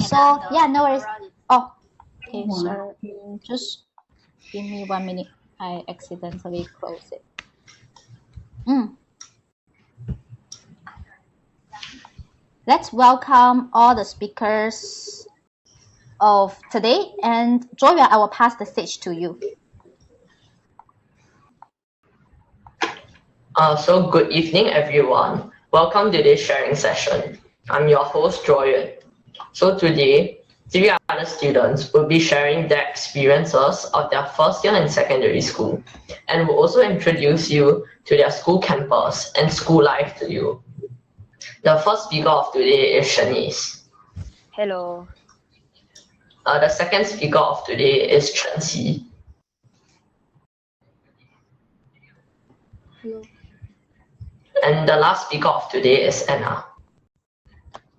So yeah, no worries. Oh, okay. So just give me 1 minute. I accidentally closed it. Let's welcome all the speakers of today. And Zhuoyuan, I will pass the stage to you. So good evening, everyone. Welcome to this sharing session. I'm your host, Zhuoyuan. So today, 3 other students will be sharing their experiences of their first year in secondary school, and will also introduce you to their school campus and school life to you. The first speaker of today is Shanice. Hello. The second speaker of today is Chenxi. Hello. And the last speaker of today is Anna.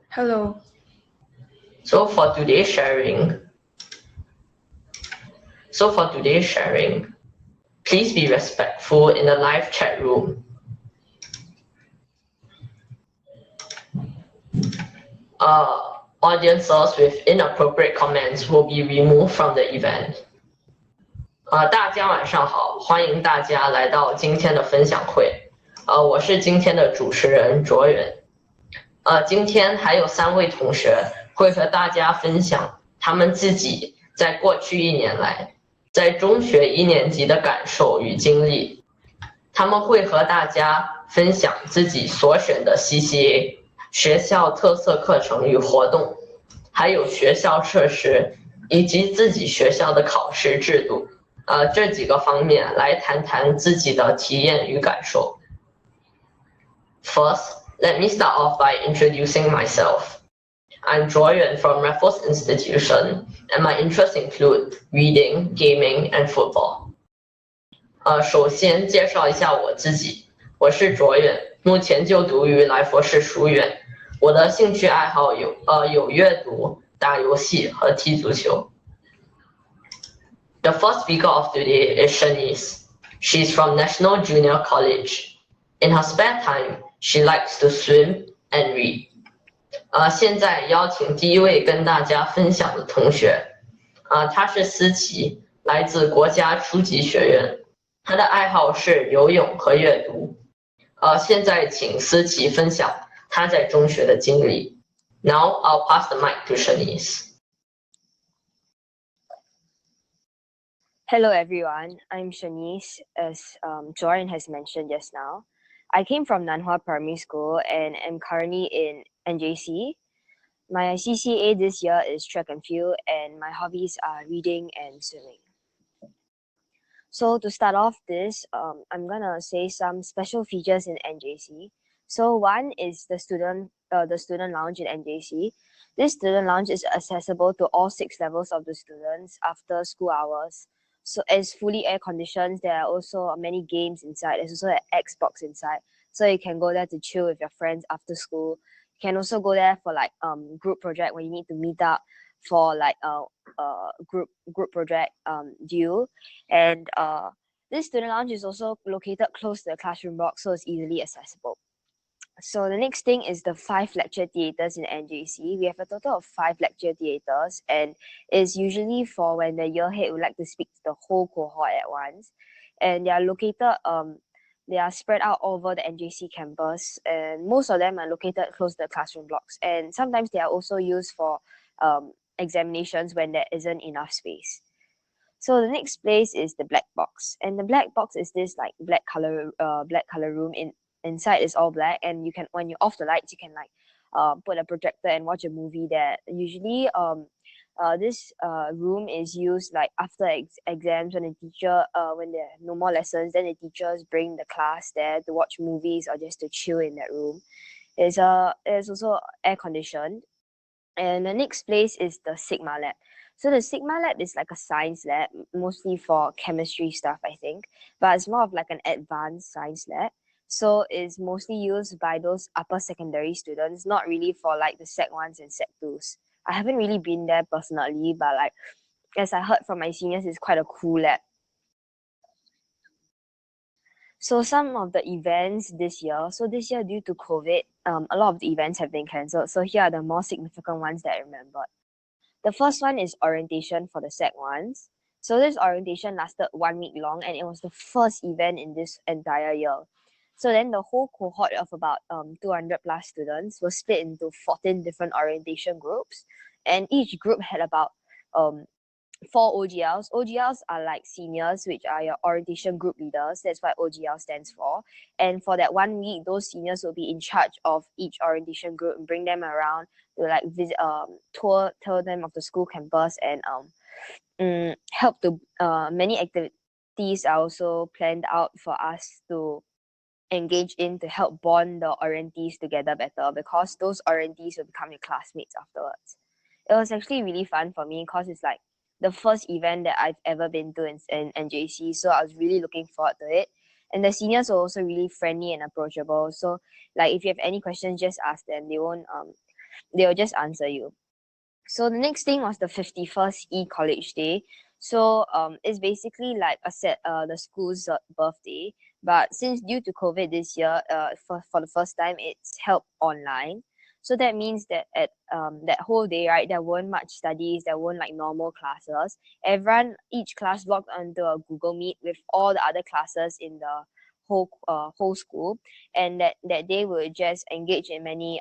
Hello. So for today's sharing, please be respectful in the live chat room. Audiences with inappropriate comments will be removed from the event. 大家晚上好，欢迎大家来到今天的分享会。我是今天的主持人卓远。今天还有3位同学会和大家分享他们自己在过去1年来在中学1年级的感受与经历。他们会和大家分享自己所选的 CCA、学校特色课程与活动，还有学校设施以及自己学校的考试制度。这几个方面来谈谈自己的体验与感受。First, let me start off by introducing myself. I'm Zhuoyuan from Raffles Institution, and my interests include reading, gaming, and football. 首先介绍一下我自己，我是Zhuoyuan，目前就读于来佛士书院。我的兴趣爱好有阅读、打游戏和踢足球。The first speaker of today is Shanice. She's from National Junior College. In her spare time, she likes to swim and read. 现在邀请第一位跟大家分享的同学，他是思琪，来自国家初级学院，他的爱好是游泳和阅读。现在请思琪分享他在中学的经历。Now I'll pass the mic to Shanice. Hello, everyone. I'm Shanice, as Joran has mentioned just now. I came from Nanhua Primary School and am currently in NJC. My CCA this year is track and field, and my hobbies are reading and swimming. So to start off this, I'm gonna say some special features in NJC. So one is the student lounge in NJC. This student lounge is accessible to all 6 levels of the students after school hours. So it's fully air conditioned. There are also many games inside. There's also an Xbox inside, so you can go there to chill with your friends after school. You can also go there for like group project when you need to meet up for like group project due. And this student lounge is also located close to the classroom block, so it's easily accessible. So the next thing is the 5 lecture theaters in NJC. We have a total of 5 lecture theaters, and it's usually for when the year head would like to speak to the whole cohort at once. And they are located, they are spread out over the NJC campus, and most of them are located close to the classroom blocks. And sometimes they are also used for examinations when there isn't enough space. So the next place is the black box, and the black box is this like black color room. Inside is all black, and you can, when you off the lights, you can like put a projector and watch a movie there. Usually this room is used like after exams, when the teacher when there are no more lessons, then the teachers bring the class there to watch movies or just to chill in that room. It's also air conditioned. And the next place is the Sigma lab. So the Sigma lab is like a science lab, mostly for chemistry stuff, I think, but it's more of like an advanced science lab. So it's mostly used by those upper secondary students, not really for like the Sec 1s and Sec 2s. I haven't really been there personally, but like as I heard from my seniors, it's quite a cool lab. So some of the events this year, due to COVID, a lot of the events have been cancelled. So here are the more significant ones that I remembered. The first one is orientation for the Sec 1s. So this orientation lasted 1 week long, and it was the first event in this entire year. So then the whole cohort of about 200 plus students was split into 14 different orientation groups, and each group had about 4 OGLs. OGLs are like seniors, which are your orientation group leaders. That's what OGL stands for. And for that 1 week, those seniors will be in charge of each orientation group and bring them around to like visit, tour them of the school campus, and help to many activities are also planned out for us to engage in to help bond the orientees together better, because those orientees will become your classmates afterwards. It was actually really fun for me because it's like the first event that I've ever been to in NJC, so I was really looking forward to it. And the seniors were also really friendly and approachable. So like if you have any questions, just ask them. They will just answer you. So the next thing was the 51st E-College Day. So it's basically like the school's birthday, but since due to COVID this year, for the first time, it's held online. So that means that at that whole day, right, there weren't much studies, there weren't like normal classes. Each class logged onto a Google Meet with all the other classes in the whole school, and that day would just engage in many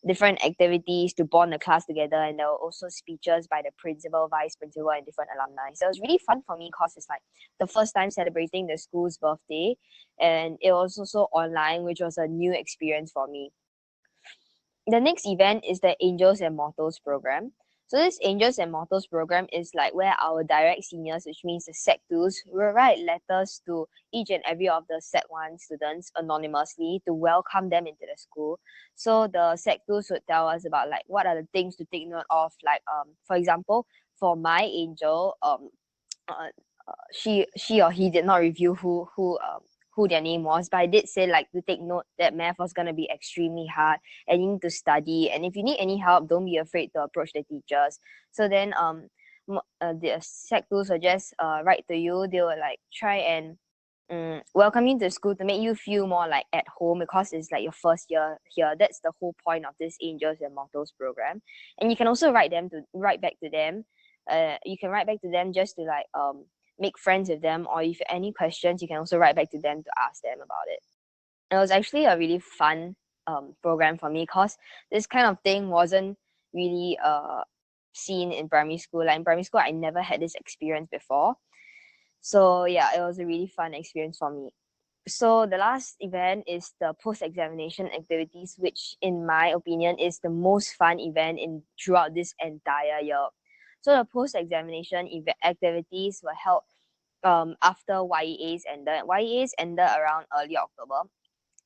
different activities to bond the class together, and there were also speeches by the principal, vice principal, and different alumni. So it was really fun for me because it's like the first time celebrating the school's birthday, and it was also online, which was a new experience for me. The next event is the Angels and Mortals program. So this Angels and Mortals program is like where our direct seniors, which means the Sec 2s, will write letters to each and every of the Sec 1 students anonymously to welcome them into the school. So the Sec 2s would tell us about like what are the things to take note of. Like for example, for my angel, she or he did not review who their name was, but I did say like to take note that math was gonna be extremely hard and you need to study. And if you need any help, don't be afraid to approach the teachers. So then the Sec 2s will just write to you. They will like try and welcome you to school to make you feel more like at home, because it's like your first year here. That's the whole point of this Angels and Mortals program. And you can also write back to them. You can write back to them just to like make friends with them, or if you have any questions, you can also write back to them to ask them about it. It was actually a really fun program for me, because this kind of thing wasn't really seen in primary school. Like in primary school, I never had this experience before. So yeah, it was a really fun experience for me. So the last event is the post-examination activities, which in my opinion is the most fun event throughout this entire year. So the post-examination activities were held after YEAs ended. YEAs ended around early October.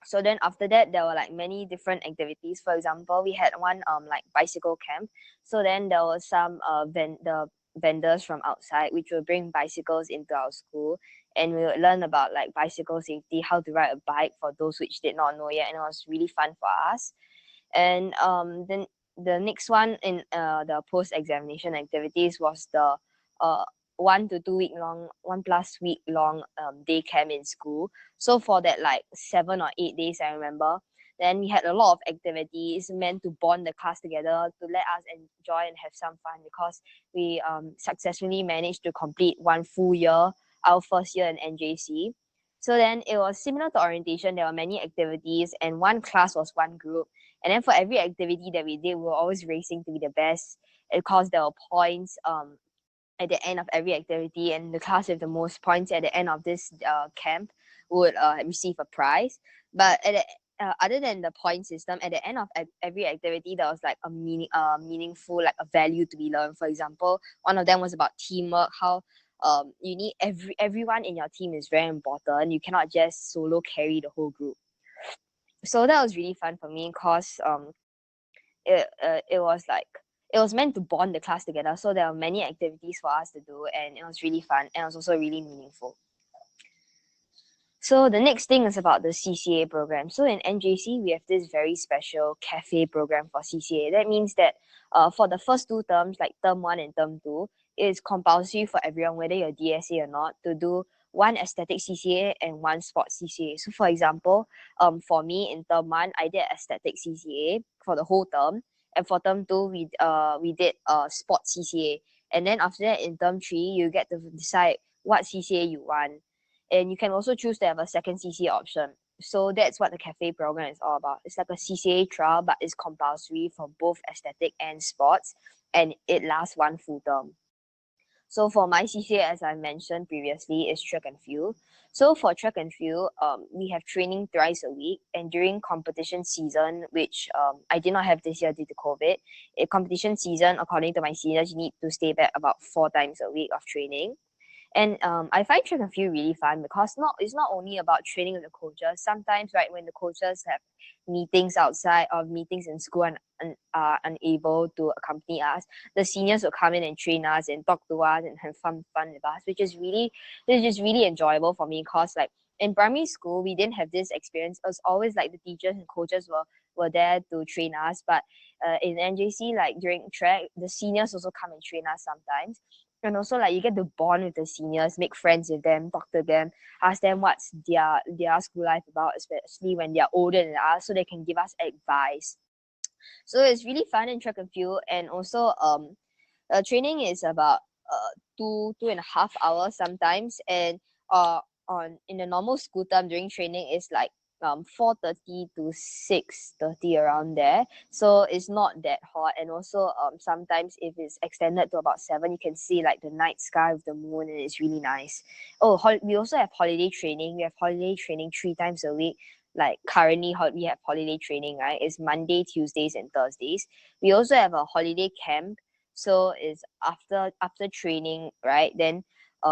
So then after that, there were like many different activities. For example, we had one like bicycle camp. So then there was some the vendors from outside which will bring bicycles into our school, and we would learn about like bicycle safety, how to ride a bike for those which did not know yet, and it was really fun for us. And then the next one in the post examination activities was the 1+ week long day camp in school. So for that like 7 or 8 days, I remember, then we had a lot of activities meant to bond the class together, to let us enjoy and have some fun, because we successfully managed to complete 1 full year, our first year in NJC. So then it was similar to orientation. There were many activities, and one class was one group. And then for every activity that we did, we were always racing to be the best. Of course, there were points at the end of every activity, and the class with the most points at the end of this camp would receive a prize. But other than the point system, at the end of every activity, there was like a meaningful, like a value to be learned. For example, one of them was about teamwork, how you need everyone in your team is very important. You cannot just solo carry the whole group. So that was really fun for me, because it was meant to bond the class together. So there were many activities for us to do, and it was really fun, and it was also really meaningful. So the next thing is about the CCA program. So in NJC, we have this very special cafe program for CCA. That means that for the first 2 terms, like term 1 and term 2, it is compulsory for everyone, whether you're DSA or not, to do one aesthetic CCA and one sports CCA. So for example, for me in term 1, I did aesthetic CCA for the whole term, and for term 2, we did sports CCA. And then after that, in term 3, you get to decide what CCA you want, and you can also choose to have a second CCA option. So that's what the cafe program is all about. It's like a CCA trial, but it's compulsory for both aesthetic and sports, and it lasts one full term. So for my CCA, as I mentioned previously, is track and field. So for track and field, we have training thrice a week, and during competition season, which I did not have this year due to COVID, in competition season, according to my seniors, you need to stay back about 4 times a week of training. And I find track and field really fun because it's not only about training with the coaches. Sometimes, right, when the coaches have meetings outside or meetings in school and are unable to accompany us, the seniors will come in and train us and talk to us and have fun with us, which is really enjoyable for me because like in primary school we didn't have this experience. It was always like the teachers and coaches were there to train us, but in NJC, like during track, the seniors also come and train us sometimes. And also like you get to bond with the seniors, make friends with them, talk to them, ask them what's their school life about, especially when they're older than us, so they can give us advice. So it's really fun in track and field. And also training is about 2.5 hours sometimes, and in the normal school term during training is like 4:30 to 6:30 around there, so it's not that hot. And also sometimes if it's extended to about 7, you can see like the night sky with the moon, and it's really nice. We also have holiday training. We have holiday training 3 times a week. Like currently we have holiday training, right? It's Monday, Tuesdays and Thursdays. We also have a holiday camp, so it's after training, right? Then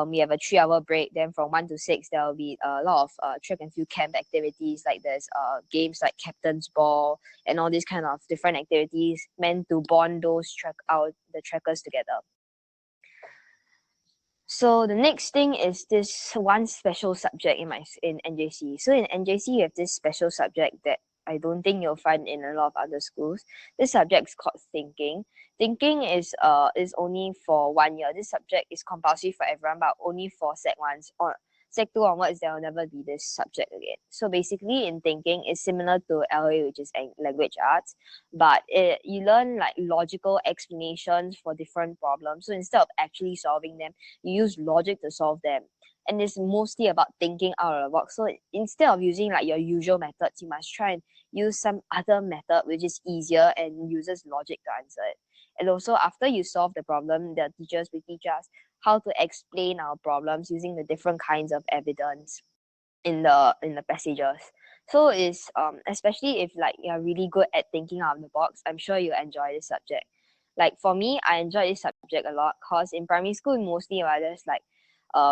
we have a 3-hour break. Then from 1 to 6, there will be a lot of track and field camp activities. Like there's games like captain's ball and all these kind of different activities meant to bond the trackers together. So the next thing is this one special subject in NJC. So in NJC, you have this special subject that I don't think you'll find in a lot of other schools. This subject is called thinking. Thinking is only for 1 year. This subject is compulsory for everyone, but only for Sec 1s. Or Sec 2 onwards, there will never be this subject again. So basically in thinking, it's similar to LA, which is language arts, but you learn like logical explanations for different problems. So instead of actually solving them, you use logic to solve them. And it's mostly about thinking out of the box. So instead of using like your usual methods, you must try and use some other method which is easier and uses logic to answer it. And also after you solve the problem, the teachers will teach us how to explain our problems using the different kinds of evidence in the passages. So it's especially if like you're really good at thinking out of the box, I'm sure you enjoy this subject. Like for me, I enjoy this subject a lot because in primary school mostly there's like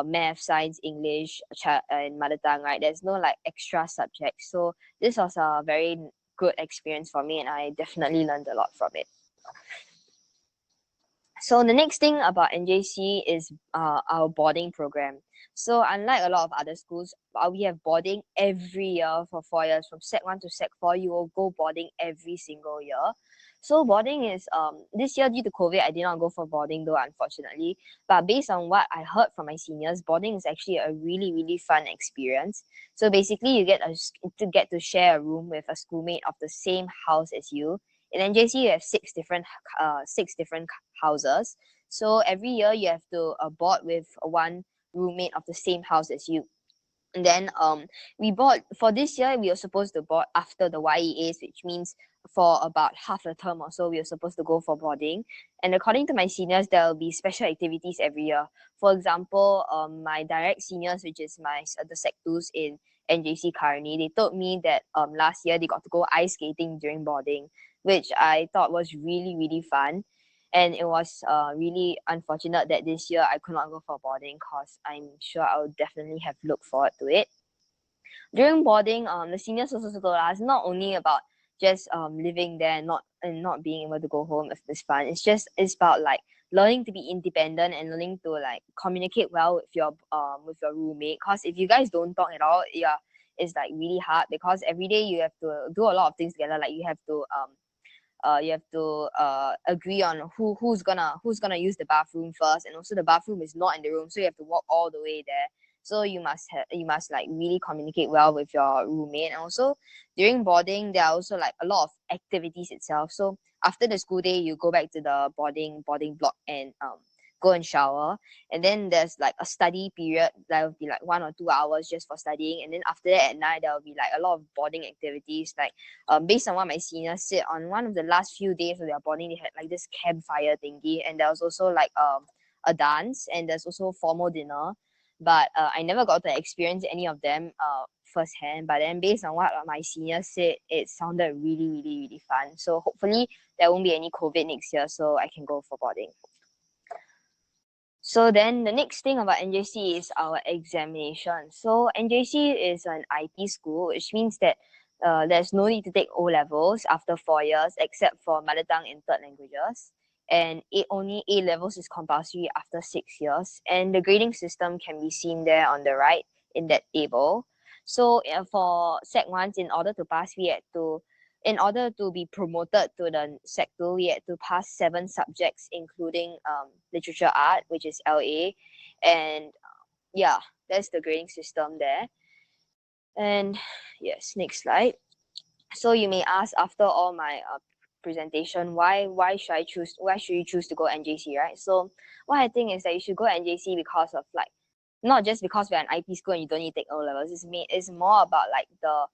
math, science, English, and mother tongue, right? There's no like extra subjects. So this was a very good experience for me, and I definitely learned a lot from it. So the next thing about NJC is our boarding program. So unlike a lot of other schools, we have boarding every year for 4 years. From Sec 1 to Sec 4, you will go boarding every single year. So boarding is this year due to COVID, I did not go for boarding though, unfortunately. But based on what I heard from my seniors, boarding is actually a really, really fun experience. So basically, you get to share a room with a schoolmate of the same house as you. In NJC, you have 6 different houses. So every year you have to board with one roommate of the same house as you. And then we board for this year. We were supposed to board after the YEAs, which means for about half a term or so, we were supposed to go for boarding. And according to my seniors, there will be special activities every year. For example, my direct seniors, which is the Sec 2s in NJC currently, they told me that last year they got to go ice skating during boarding, which I thought was really, really fun. And it was really unfortunate that this year I could not go for boarding because I'm sure I would definitely have looked forward to it. During boarding, the seniors also told us not only about just living there and not being able to go home if it's fun. It's about like learning to be independent and learning to like communicate well with your roommate. Because if you guys don't talk at all, yeah, it's like really hard because every day you have to do a lot of things together. Like you have to agree on who's gonna use the bathroom first, and also the bathroom is not in the room, so you have to walk all the way there. So you must like really communicate well with your roommate. And also during boarding, there are also like a lot of activities itself. So after the school day, you go back to the boarding block and go and shower. And then there's like a study period that will be like 1 or 2 hours just for studying. And then after that at night, there will be like a lot of boarding activities. Like based on what my seniors said, on one of the last few days of their boarding, they had like this campfire thingy, and there was also like a dance, and there's also formal dinner. But I never got to experience any of them firsthand. But then based on what my seniors said, it sounded really, really, really fun. So hopefully there won't be any COVID next year, so I can go for boarding. So then the next thing about NJC is our examination. So NJC is an IP school, which means that there's no need to take O-levels after 4 years, except for mother tongue and third languages. And only A-levels is compulsory after 6 years. And the grading system can be seen there on the right in that table. So for Sec 1s, in order to pass, in order to be promoted to the Sec 2, we had to pass 7 subjects, including literature art, which is LA. And yeah, that's the grading system there. And yes, next slide. So you may ask, after all my presentation, why should you choose to go NJC, right? So what I think is that you should go NJC because of like, not just because we're an IP school and you don't need to take O-levels. It's more about like the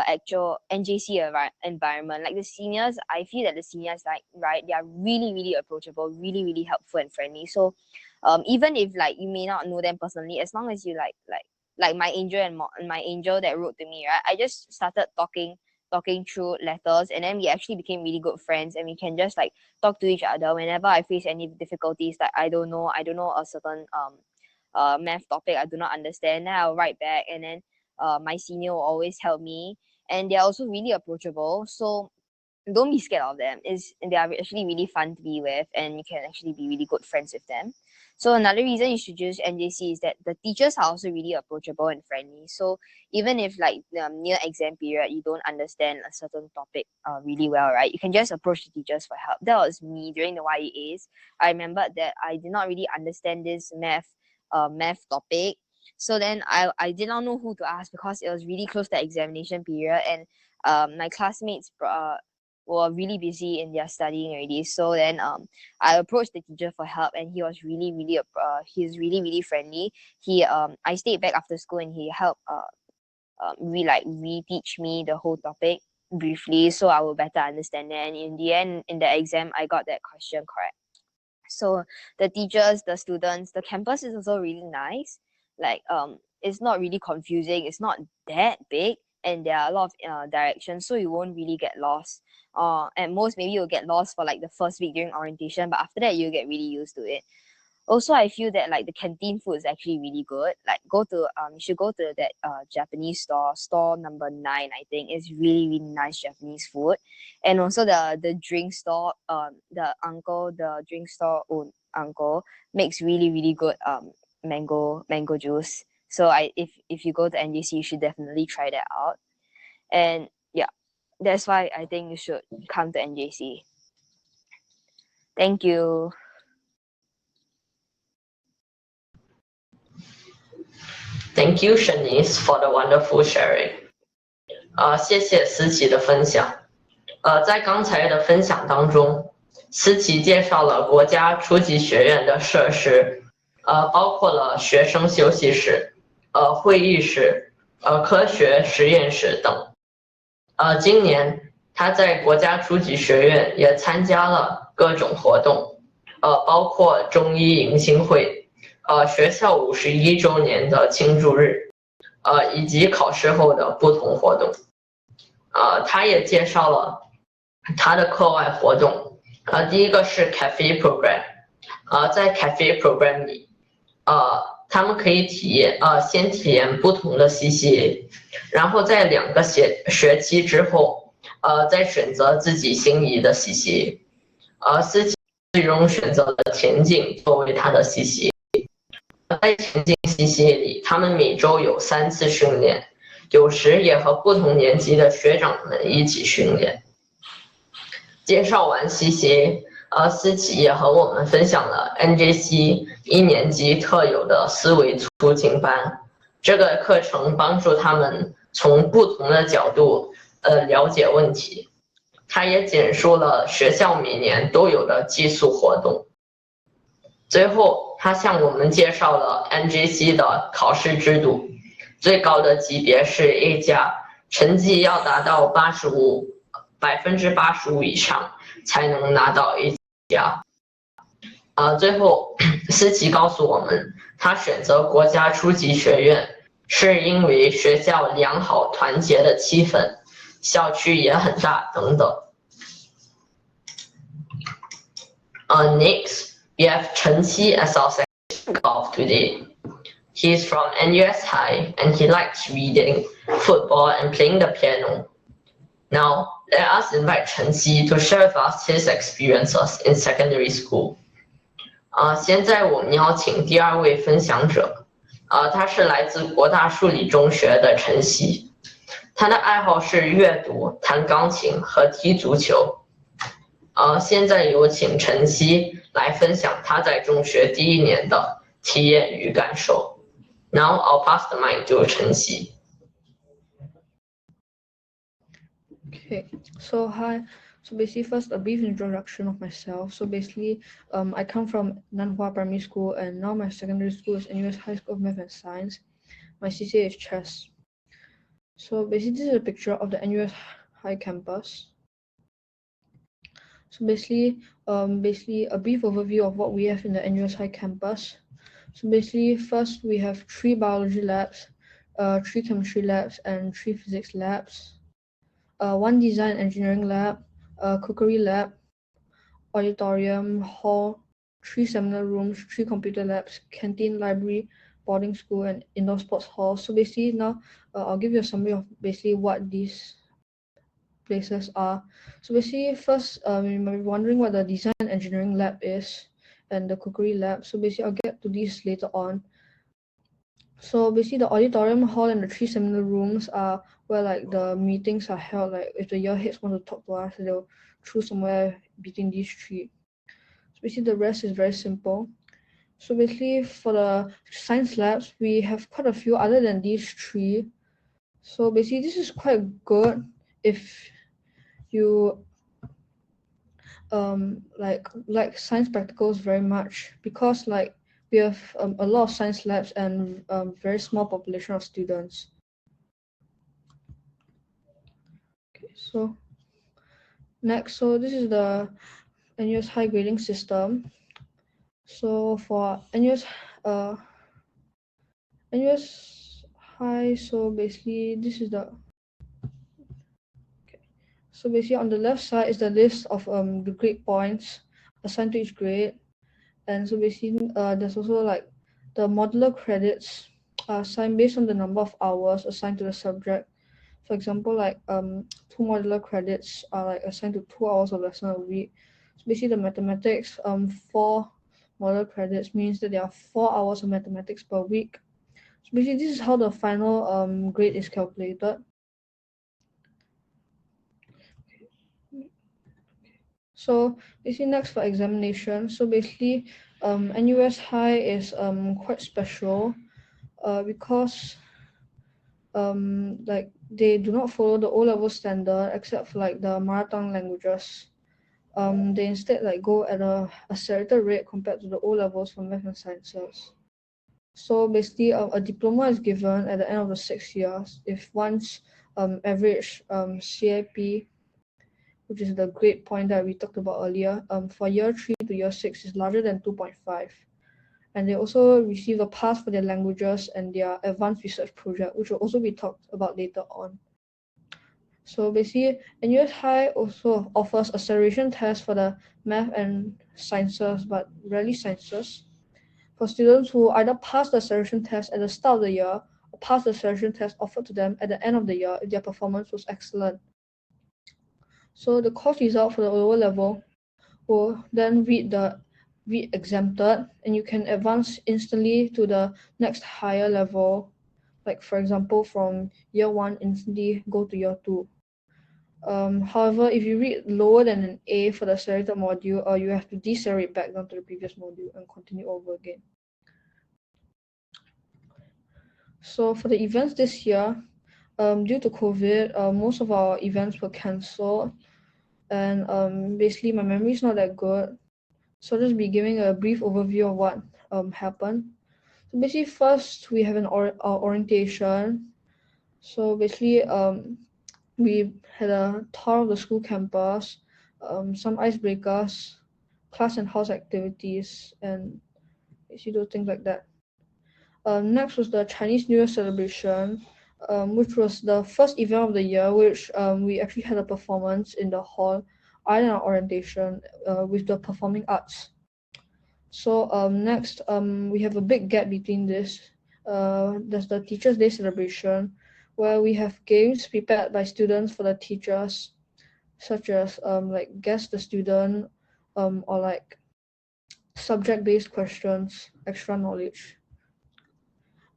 actual NJC environment. Like the seniors, I feel that the seniors, like, right, they are really, really approachable, really, really helpful and friendly. So even if like you may not know them personally, as long as you like my angel and my angel that wrote to me, right, I just started talking through letters, and then we actually became really good friends, and we can just like talk to each other whenever I face any difficulties. Like I don't know a certain math topic I do not understand, then I'll write back, and then my senior will always help me, and they're also really approachable. So don't be scared of them. They are actually really fun to be with, and you can actually be really good friends with them. So another reason you should choose NJC is that the teachers are also really approachable and friendly. So even if like near exam period you don't understand a certain topic really well, right, you can just approach the teachers for help. That was me during the YEAs. I remember that I did not really understand this math topic. So then I did not know who to ask because it was really close to the examination period, and my classmates were really busy in their studying already. So then I approached the teacher for help, and he was really, really he's really, really friendly. I stayed back after school, and he helped reteach me the whole topic briefly, so I will better understand it. And in the end, in the exam, I got that question correct. So the teachers, the students, the campus is also really nice. Like it's not really confusing, it's not that big, and there are a lot of directions, so you won't really get lost. At most maybe you'll get lost for like the first week during orientation, but after that you'll get really used to it. Also, I feel that like the canteen food is actually really good. Like you should go to that Japanese store number 9, I think. It's really, really nice Japanese food. And also the drink store, the drink store owned uncle makes really, really good mango juice. So if you go to NJC, you should definitely try that out. And yeah, that's why I think you should come to NJC. Thank you. Thank you, Shanice, for the wonderful sharing. 谢谢思琪的分享。在刚才的分享当中，思琪介绍了国家初级学院的设施，包括了学生休息室、会议室、科学实验室等。今年他在国家初级学院也参加了各种活动，包括中医迎新会。学校51周年的庆祝日，以及考试后的不同活动。他也介绍了他的课外活动。第一个是 cafe program。在 cafe program 里，他们可以先体验不同的 CCA， 然后在2个学期之后，再选择自己心仪的 CCA。思琪最终选择了田径作为他的 CCA。在田径 CCA 里，他们每周有3次训练，有时也和不同年级的学长们一起训练。介绍完 CCA，思琪也和我们分享了 NJC 1年级特有的思维促进班，这个课程帮助他们从不同的角度了解问题。他也简述了学校每年都有的寄宿活动。最后，他向我们介绍了 NJC 的考试制度，最高的级别是 A 加，成绩要达到85%以上才能拿到 A 加。最后，思琪告诉我们，他选择国家初级学院是因为学校良好团结的气氛，校区也很大等等。Next, we have Chenxi as our second speaker of today. He is from NUS High and he likes reading, football, and playing the piano. Now, let us invite Chenxi to share with us his experiences in secondary school. 现在我们邀请第二位分享者，他是来自国大数理中学的陈曦，他的爱好是阅读、弹钢琴和踢足球。现在有请陈曦来分享他在中学第1年的体验与感受。Now I'll pass the mic to 陈曦。Okay, so hi. So basically, first a brief introduction of myself. So basically, I come from Nanhua Primary School, and now my secondary school is NUS High School of Math and Science. My CCA is chess. So basically, this is a picture of the NUS High campus. So basically a brief overview of what we have in the NUS High campus. So basically, first we have 3 biology labs, 3 chemistry labs, and 3 physics labs, 1 design engineering lab, cookery lab, auditorium, hall, 3 seminar rooms, 3 computer labs, canteen, library, boarding school, and indoor sports hall. So basically now I'll give you a summary of basically what these places are. So basically, first you might be wondering what the design engineering lab is and the cookery lab. So basically, I'll get to these later on. So basically, the auditorium hall and the 3 seminar rooms are where like the meetings are held. Like if the year heads want to talk to us, they'll choose somewhere between these 3. So basically, the rest is very simple. So basically, for the science labs, we have quite a few other than these 3. So basically, this is quite good if you like science practicals very much, because like we have a lot of science labs and very small population of students. Okay, so next, so this is the NUS High grading system. So for NUS High, so basically this is the So basically on the left side is the list of the grade points assigned to each grade. And so basically there's also like the modular credits are assigned based on the number of hours assigned to the subject. For example, like 2 modular credits are like assigned to 2 hours of lesson a week. So basically the mathematics 4 modular credits means that there are 4 hours of mathematics per week. So basically this is how the final grade is calculated. So basically next for examination. So basically NUS High is quite special because like they do not follow the O-level standard except for like the marathon languages. They instead like go at a accelerated rate compared to the O-levels for math and sciences. So basically a diploma is given at the end of the 6 years if one's average CIP, which is the grade point that we talked about earlier, for year 3 to year 6 is larger than 2.5. And they also receive a pass for their languages and their advanced research project, which will also be talked about later on. So basically, NUS High also offers acceleration tests for the math and sciences, but rarely sciences, for students who either pass the acceleration test at the start of the year or pass the acceleration test offered to them at the end of the year if their performance was excellent. So the course result for the lower level will then read exempted, and you can advance instantly to the next higher level. Like for example, from year 1 instantly go to year 2. However, if you read lower than an A for the selected module, you have to decelerate back down to the previous module and continue over again. So for the events this year, due to COVID, most of our events were cancelled, and basically my memory is not that good. So I'll just be giving a brief overview of what happened. So basically, first we have an orientation. So basically, we had a tour of the school campus, some icebreakers, class and house activities, and basically those things like that. Next was the Chinese New Year celebration, which was the first event of the year, which we actually had a performance in the hall other than our orientation with the performing arts. So next, we have a big gap between this. There's the Teachers' Day celebration, where we have games prepared by students for the teachers, such as like guess the student, or like subject-based questions, extra knowledge.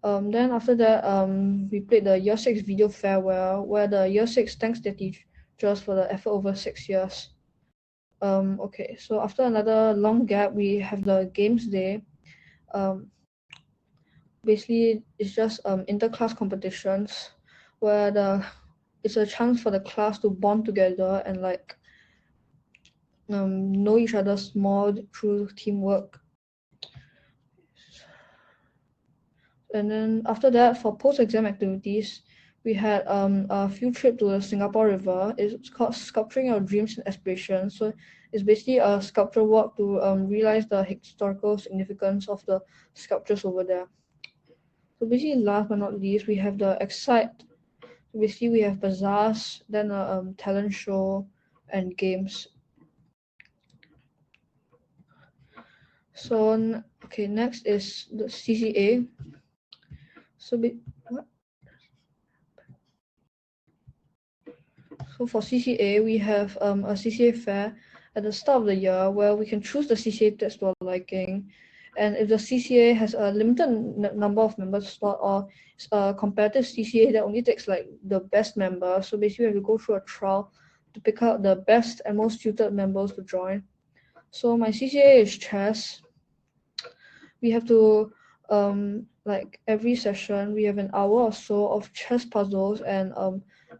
Then after that, we played the Year 6 video farewell, where the Year 6 thanks their teachers for the effort over 6 years. Okay, so after another long gap, we have the Games Day. Basically, it's just inter-class competitions, where it's a chance for the class to bond together and like know each other's more through teamwork. And then after that, for post-exam activities, we had a field trip to the Singapore River. It's called Sculpturing Our Dreams and Aspirations. So it's basically a sculpture walk to realize the historical significance of the sculptures over there. So basically, last but not least, we have the Excite. Basically, we have bazaars, then a talent show, and games. So okay, next is the CCA. So for CCA, we have a CCA fair at the start of the year where we can choose the CCA that's to our liking. And if the CCA has a limited number of members slot, or it's a competitive CCA that only takes like the best member, so basically we have to go through a trial to pick out the best and most suited members to join. So my CCA is chess. We have to like every session we have an hour or so of chess puzzles, and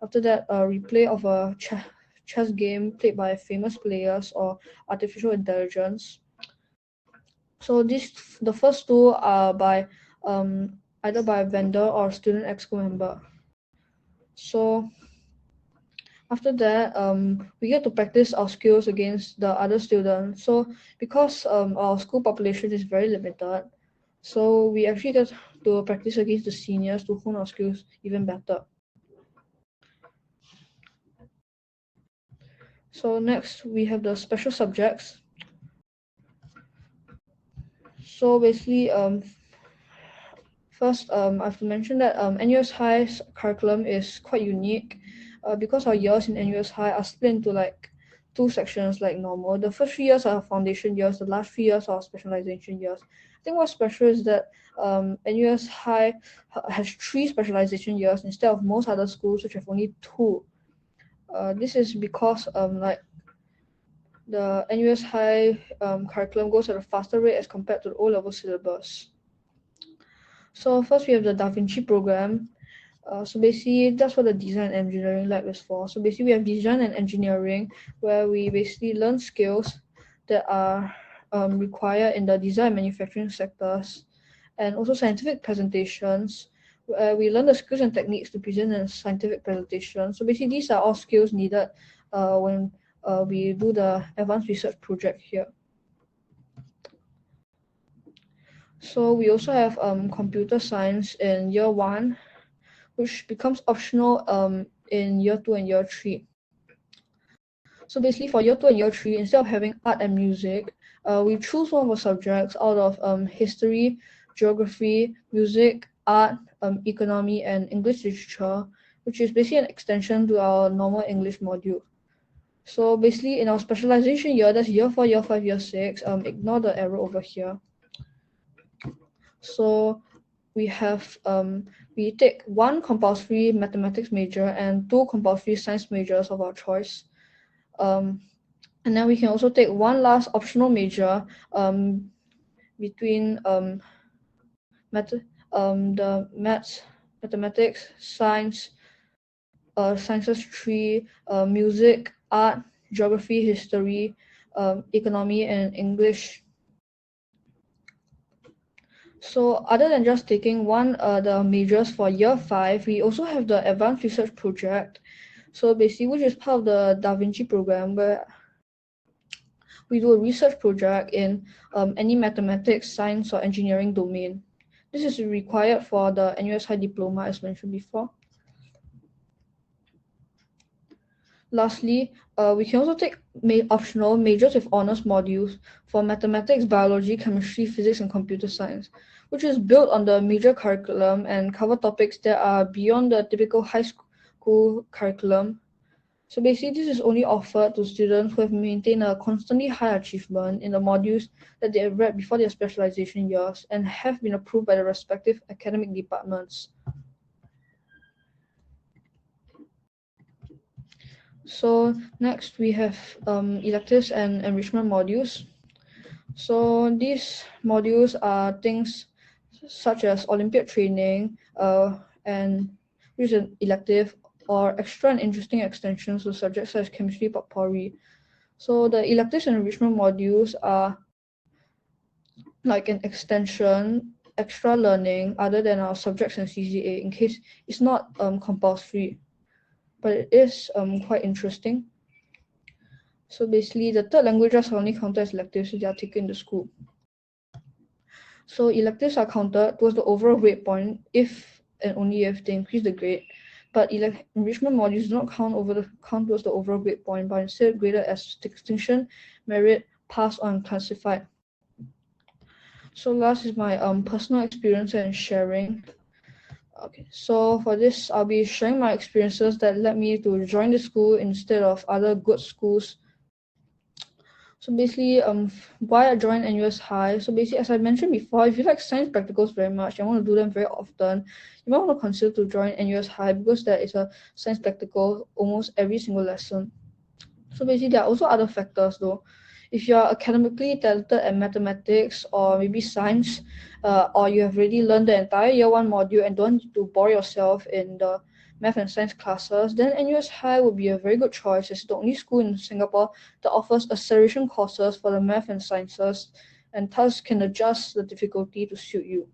after that a replay of a chess game played by famous players or artificial intelligence. So the first two are by either by a vendor or student exco member. So after that, we get to practice our skills against the other students. So because our school population is very limited, so we actually get to practice against the seniors to hone our skills even better. So next, we have the special subjects. So basically, first, I have to mention that NUS High's curriculum is quite unique because our years in NUS High are split into like two sections like normal. The first 3 years are foundation years, the last 3 years are specialization years. I think what's special is that NUS High has 3 specialization years instead of most other schools which have only 2. This is because like the NUS High curriculum goes at a faster rate as compared to the O-level syllabus. So first we have the Da Vinci program. So basically that's what the design and engineering lab is for. So basically we have design and engineering where we basically learn skills that are required in the design and manufacturing sectors, and also scientific presentations where we learn the skills and techniques to present a scientific presentation. So basically these are all skills needed when we do the advanced research project here. So we also have computer science in year 1, which becomes optional in year 2 and year 3. So basically for year 2 and year 3, instead of having art and music, we choose one of our subjects out of history, geography, music, art, economy, and English literature, which is basically an extension to our normal English module. So basically in our specialization year, that's year 4, year 5, year 6, ignore the arrow over here. So we have we take 1 compulsory mathematics major and 2 compulsory science majors of our choice. And then we can also take 1 last optional major between the mathematics, science, sciences 3, music, art, geography, history, economy, and English. So other than just taking the majors for year 5, we also have the advanced research project. So basically, which is part of the Da Vinci program, where we do a research project in any mathematics, science, or engineering domain. This is required for the NUS High Diploma, as mentioned before. Lastly, we can also take optional majors with honors modules for mathematics, biology, chemistry, physics, and computer science, which is built on the major curriculum and cover topics that are beyond the typical high school curriculum. So basically, this is only offered to students who have maintained a constantly high achievement in the modules that they have read before their specialization years and have been approved by the respective academic departments. So next we have electives and enrichment modules. So these modules are things such as Olympiad training and which is an elective, or extra and interesting extensions to subjects such as chemistry, potpourri. So the electives and enrichment modules are like an extension, extra learning other than our subjects and CCA, in case it's not compulsory, but it is quite interesting. So basically, the third languages are only counted as electives if they are taken in the school. So electives are counted towards the overall grade point if and only if they increase the grade, but enrichment modules do not count towards the overall grade point, but instead graded as distinction, merit, pass, or unclassified. So last is my personal experience and sharing. Okay, so for this, I'll be sharing my experiences that led me to join the school instead of other good schools. So basically, why I joined NUS High. So basically, as I mentioned before, if you like science practicals very much and want to do them very often, you might want to consider to join NUS High because there is a science practical almost every single lesson. So basically, there are also other factors though. If you are academically talented at mathematics or maybe science, or you have already learned the entire year 1 module and don't want to bore yourself in the math and science classes, then NUS High would be a very good choice. It's the only school in Singapore that offers acceleration courses for the math and sciences, and thus can adjust the difficulty to suit you.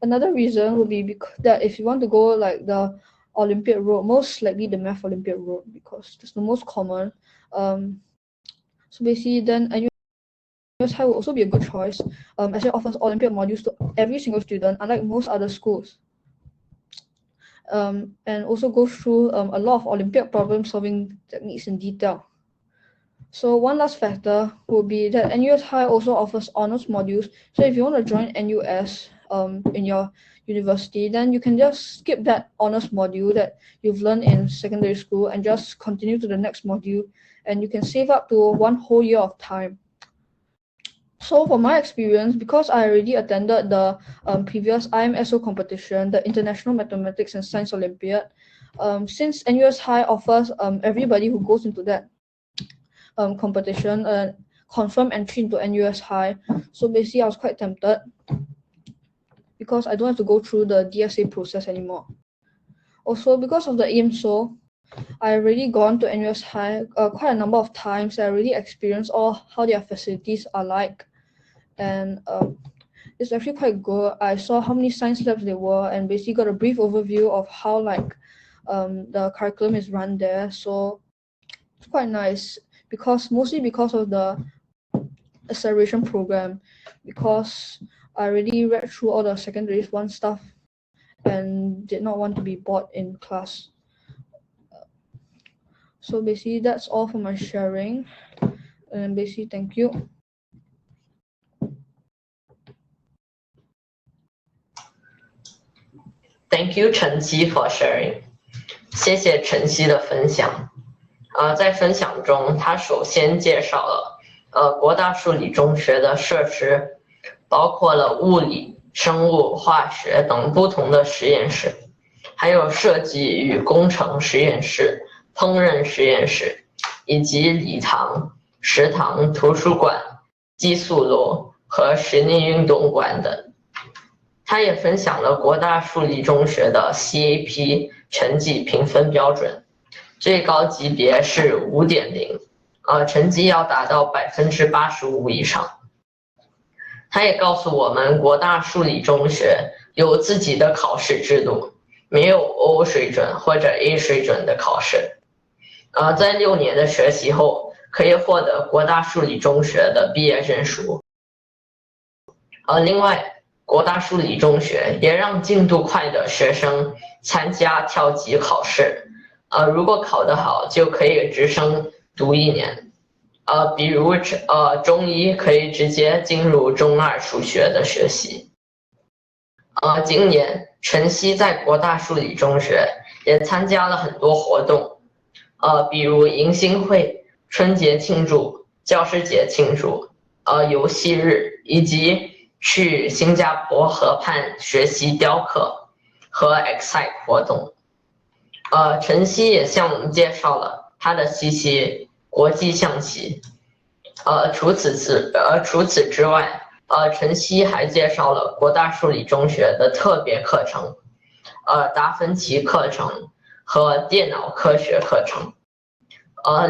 Another reason would be that if you want to go like the Olympiad road, most likely the math Olympiad road, because it's the most common. So basically, then NUS High will also be a good choice, as it offers Olympiad modules to every single student, unlike most other schools. And also goes through a lot of Olympiad problem-solving techniques in detail. So one last factor would be that NUS High also offers honors modules. So if you want to join NUS in your university, then you can just skip that honors module that you've learned in secondary school and just continue to the next module, and you can save up to 1 whole year of time. So for my experience, because I already attended the previous IMSO competition, the International Mathematics and Science Olympiad, since NUS High offers everybody who goes into that competition confirmed entry into NUS High, so basically I was quite tempted because I don't have to go through the DSA process anymore. Also, because of the IMSO, I already gone to NUS High quite a number of times. I already experienced how their facilities are like, and it's actually quite good. I saw how many science labs there were and basically got a brief overview of how the curriculum is run there. So it's quite nice, mostly because of the acceleration program, because I already read through all the secondary 1 stuff and did not want to be bored in class. So basically that's all for my sharing, and basically thank you. Thank you, Chenxi, for sharing. 谢谢Chenxi的分享。在分享中，他首先介绍了国大数理中学的设施，包括了物理、生物、化学等不同的实验室，还有设计与工程实验室、烹饪实验室，以及礼堂、食堂、图书馆、寄宿楼和室内运动馆等。他也分享了国大数理中学的 CAP 成绩评分标准，最高级别是5.0，成绩要达到85%以上。他也告诉我们，国大数理中学有自己的考试制度，没有 O 水准或者 A 水准的考试。在6年的学习后，可以获得国大数理中学的毕业证书。另外，国大数理中学也让进度快的学生参加跳级考试，如果考得好，就可以直升读1年。比如中1可以直接进入中2数学的学习。今年晨曦在国大数理中学也参加了很多活动，比如迎新会、春节庆祝、教师节庆祝、游戏日，以及去新加坡河畔学习雕刻和 Excite 活动。晨曦也向我们介绍了他的CCA国际象棋。除此之外，晨曦还介绍了国大数理中学的特别课程，达芬奇课程和电脑科学课程。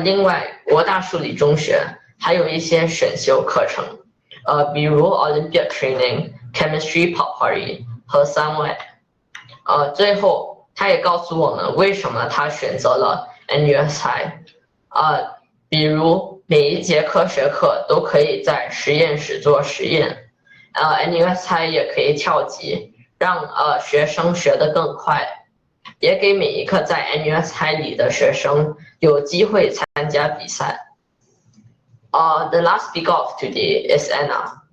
另外，国大数理中学还有一些选修课程，比如 Olympiad Training、Chemistry Pop Party 和Sunweb。最后，他也告诉我们为什么他选择了 NUSH。比如每一节科学课都可以在实验室做实验，NUSH也可以跳级，让学生学得更快，也给每一个在 NUSH 里的学生有机会参加比赛。The last speaker of today is Anna.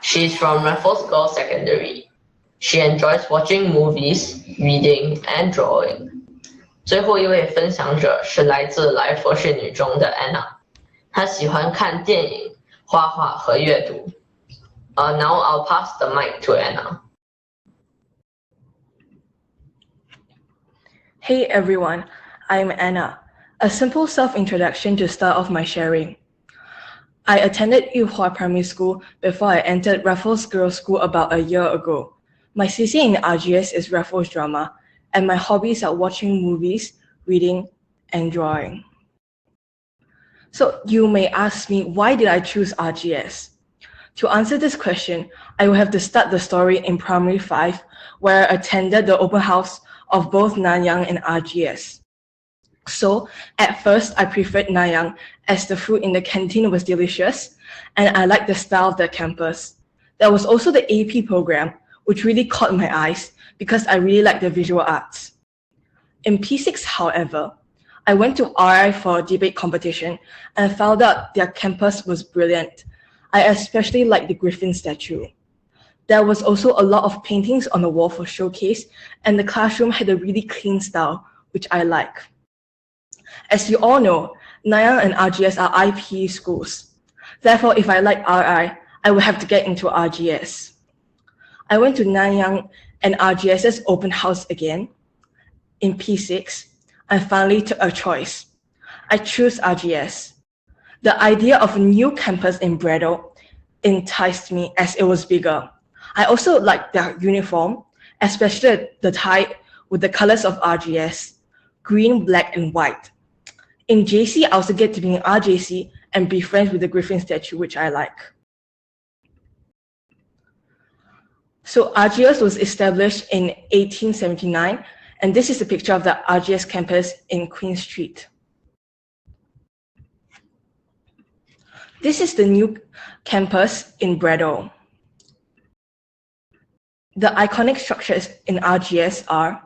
She's from Raffles Girls Secondary. She enjoys watching movies, reading, and drawing. 最后一位分享者是来自来佛士女中的 Anna， 她喜欢看电影、画画和阅读。Now I'll pass the mic to Anna. Hey everyone, I'm Anna. A simple self-introduction to start off my sharing. I attended Yuhua Primary School before I entered Raffles Girls School about a year ago. My CCA in RGS is Raffles Drama, and my hobbies are watching movies, reading, and drawing. So you may ask me, why did I choose RGS? To answer this question, I will have to start the story in Primary 5, where I attended the open house of both Nanyang and RGS. So at first, I preferred Nanyang as the food in the canteen was delicious, and I liked the style of the campus. There was also the AP program, which really caught my eyes because I really like the visual arts. In P6, however, I went to RI for a debate competition and found out their campus was brilliant. I especially liked the Griffin statue. There was also a lot of paintings on the wall for showcase, and the classroom had a really clean style, which I like. As you all know, Nanyang and RGS are IP schools. Therefore, if I like RI, I would have to get into RGS. I went to Nanyang and RGS's open house again in P6 and finally took a choice. I chose RGS. The idea of a new campus in Bredow enticed me as it was bigger. I also liked their uniform, especially the tie with the colors of RGS, green, black, and white. In JC, I also get to be in RJC and be friends with the Griffin statue, which I like. So RGS was established in 1879, and this is a picture of the RGS campus in Queen Street. This is the new campus in Bredow. The iconic structures in RGS are,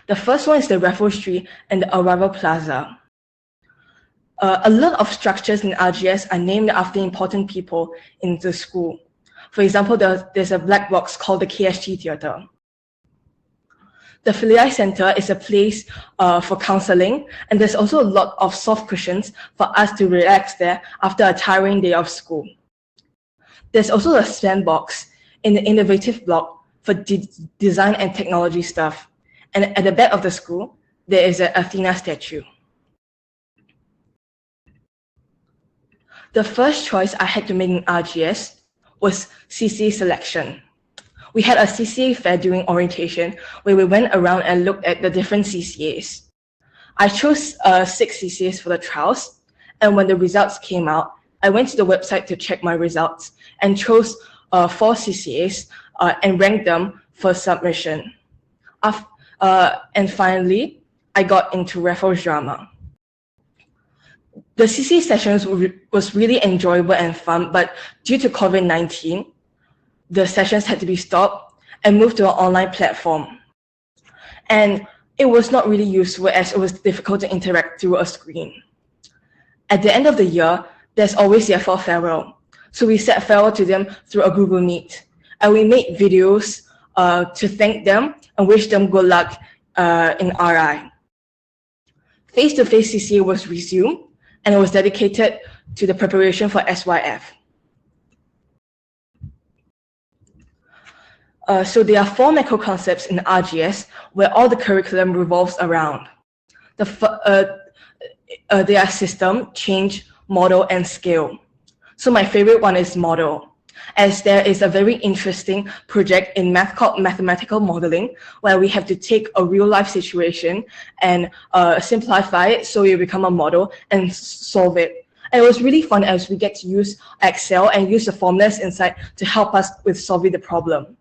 the first one is the Raffles Street and the Arrival Plaza. A lot of structures in RGS are named after important people in the school. For example, there's a black box called the KSG Theatre. The Filiai Center is a place for counseling, and there's also a lot of soft cushions for us to relax there after a tiring day of school. There's also a sandbox in the innovative block for design and technology stuff. And at the back of the school, there is an Athena statue. The first choice I had to make in RGS was CCA selection. We had a CCA fair during orientation where we went around and looked at the different CCAs. I chose 6 CCAs for the trials, and when the results came out, I went to the website to check my results and chose 4 CCAs and ranked them for submission. And finally, I got into Raffles Drama. The CCA sessions was really enjoyable and fun, but due to COVID-19, the sessions had to be stopped and moved to an online platform. And it was not really useful as it was difficult to interact through a screen. At the end of the year, there's always their farewell. So we said farewell to them through a Google Meet. And we made videos to thank them and wish them good luck in RI. Face-to-face CCA was resumed, and it was dedicated to the preparation for SYF. So there are 4 macro concepts in RGS where all the curriculum revolves around. They are system, change, model, and scale. So my favorite one is model, as there is a very interesting project in math called mathematical modeling, where we have to take a real life situation and simplify it so you become a model and solve it. And it was really fun as we get to use Excel and use the formulas inside to help us with solving the problem.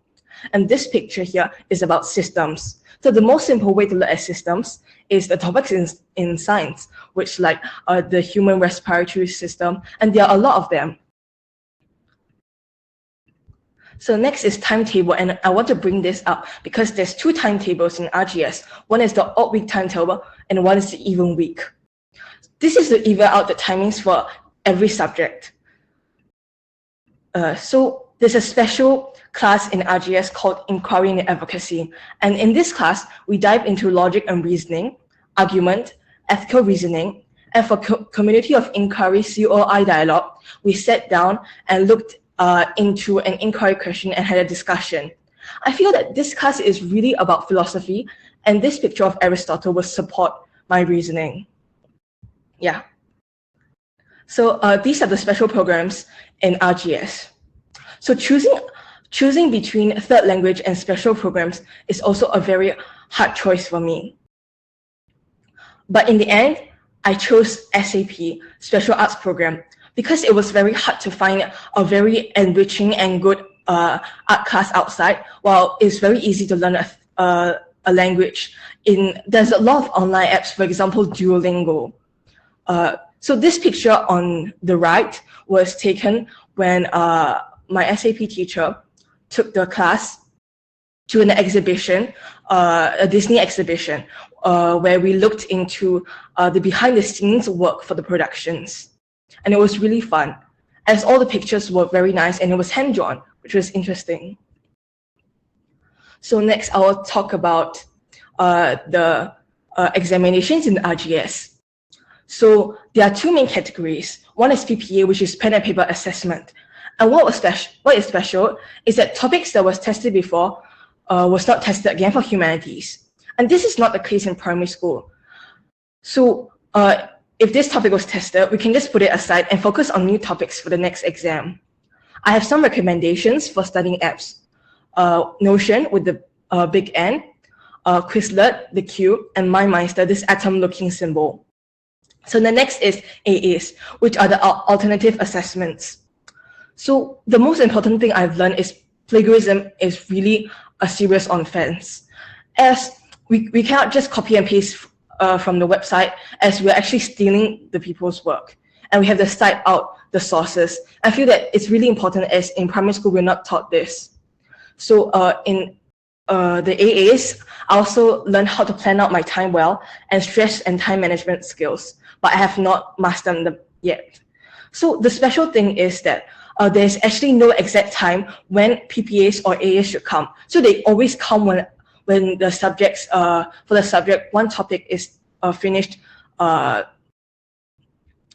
And this picture here is about systems. So the most simple way to look at systems is the topics in science, which like the human respiratory system, and there are a lot of them. So next is timetable, and I want to bring this up because there's 2 timetables in RGS. One is the odd week timetable, and one is the even week. This is to even out the timings for every subject. So there's a special class in RGS called Inquiry and Advocacy. And in this class, we dive into logic and reasoning, argument, ethical reasoning, and for community of inquiry, COI dialogue, we sat down and looked into an inquiry question and had a discussion. I feel that this class is really about philosophy, and this picture of Aristotle will support my reasoning. Yeah. So these are the special programs in RGS. So choosing between third language and special programs is also a very hard choice for me. But in the end, I chose SAP, Special Arts Program, because it was very hard to find a very enriching and good art class outside, while it's very easy to learn a language. There's a lot of online apps, for example, Duolingo. So this picture on the right was taken when my SAP teacher took the class to an exhibition, a Disney exhibition, where we looked into the behind-the-scenes work for the productions. And it was really fun, as all the pictures were very nice and it was hand-drawn, which was interesting. So next, I will talk about the examinations in RGS. So there are 2 main categories. One is PPA, which is pen and paper assessment. And what is special is that topics that was tested before was not tested again for humanities. And this is not the case in primary school. So if this topic was tested, we can just put it aside and focus on new topics for the next exam. I have some recommendations for studying apps. Notion with the big N, Quizlet, the Q, and MyMeister, this atom-looking symbol. So the next is AAs, which are the alternative assessments. So the most important thing I've learned is plagiarism is really a serious offense, as we cannot just copy and paste from the website, as we're actually stealing the people's work, and we have to cite out the sources. I feel that it's really important, as in primary school we're not taught this. So in the AAs, I also learned how to plan out my time well and stress and time management skills, but I have not mastered them yet. So the special thing is that there's actually no exact time when PPAs or AAs should come. So they always come when the subjects, for the subject, one topic is finished, or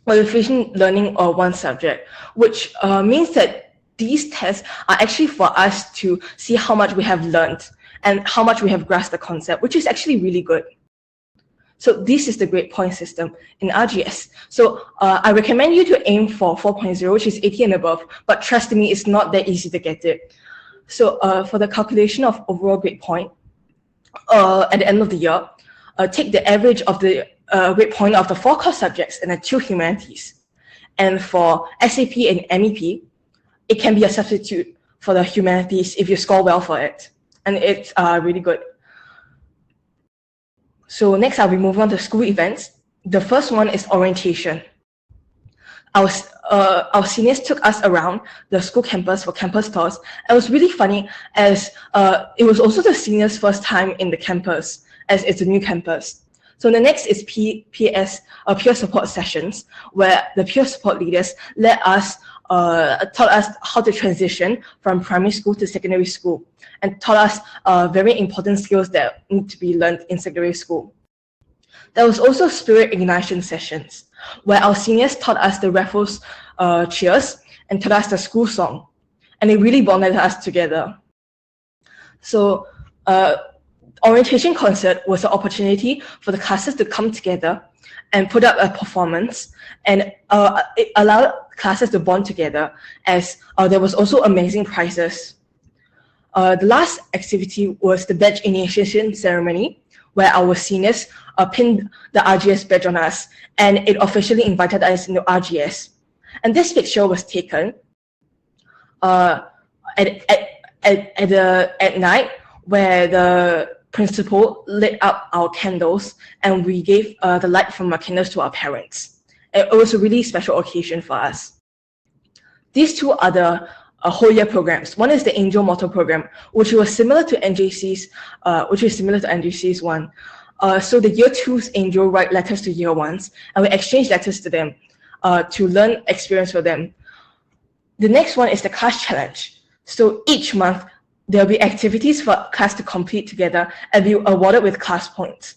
you finish learning one subject, which means that these tests are actually for us to see how much we have learned and how much we have grasped the concept, which is actually really good. So this is the grade point system in RGS. So I recommend you to aim for 4.0, which is 80 and above, but trust me, it's not that easy to get it. So for the calculation of overall grade point, at the end of the year, take the average of the grade point of the 4 core subjects and the 2 humanities. And for SAP and MEP, it can be a substitute for the humanities if you score well for it. And it's really good. So next, I'll be moving on to school events. The first one is orientation. Our seniors took us around the school campus for campus tours. It was really funny as it was also the seniors' first time in the campus, as it's a new campus. So the next is peer support sessions, where the peer support leaders taught us how to transition from primary school to secondary school, and taught us very important skills that need to be learned in secondary school. There was also spirit ignition sessions, where our seniors taught us the Raffles cheers and taught us the school song, and it really bonded us together. So orientation concert was an opportunity for the classes to come together and put up a performance, and it allowed classes to bond together, as there was also amazing prizes. The last activity was the badge initiation ceremony, where our seniors pinned the RGS badge on us, and it officially invited us into RGS. And this picture was taken at night, where the principal lit up our candles, and we gave the light from our candles to our parents. It was a really special occasion for us. These 2 are the whole year programs. One is the Angel Motto program, which was similar to NJC's, one. So the year 2's Angel write letters to year 1's, and we exchange letters to them to learn experience for them. The next one is the class challenge. So each month, there'll be activities for class to complete together and be awarded with class points.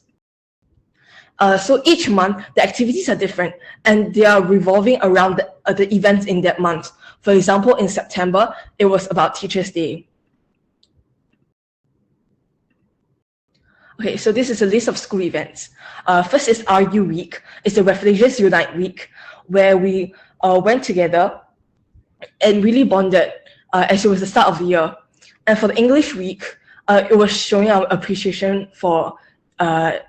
So each month, the activities are different, and they are revolving around the events in that month. For example, in September, it was about Teachers' Day. Okay, so this is a list of school events. First is RU Week. It's the Refugees Unite Week, where we went together and really bonded as it was the start of the year. And for the English Week, it was showing our appreciation for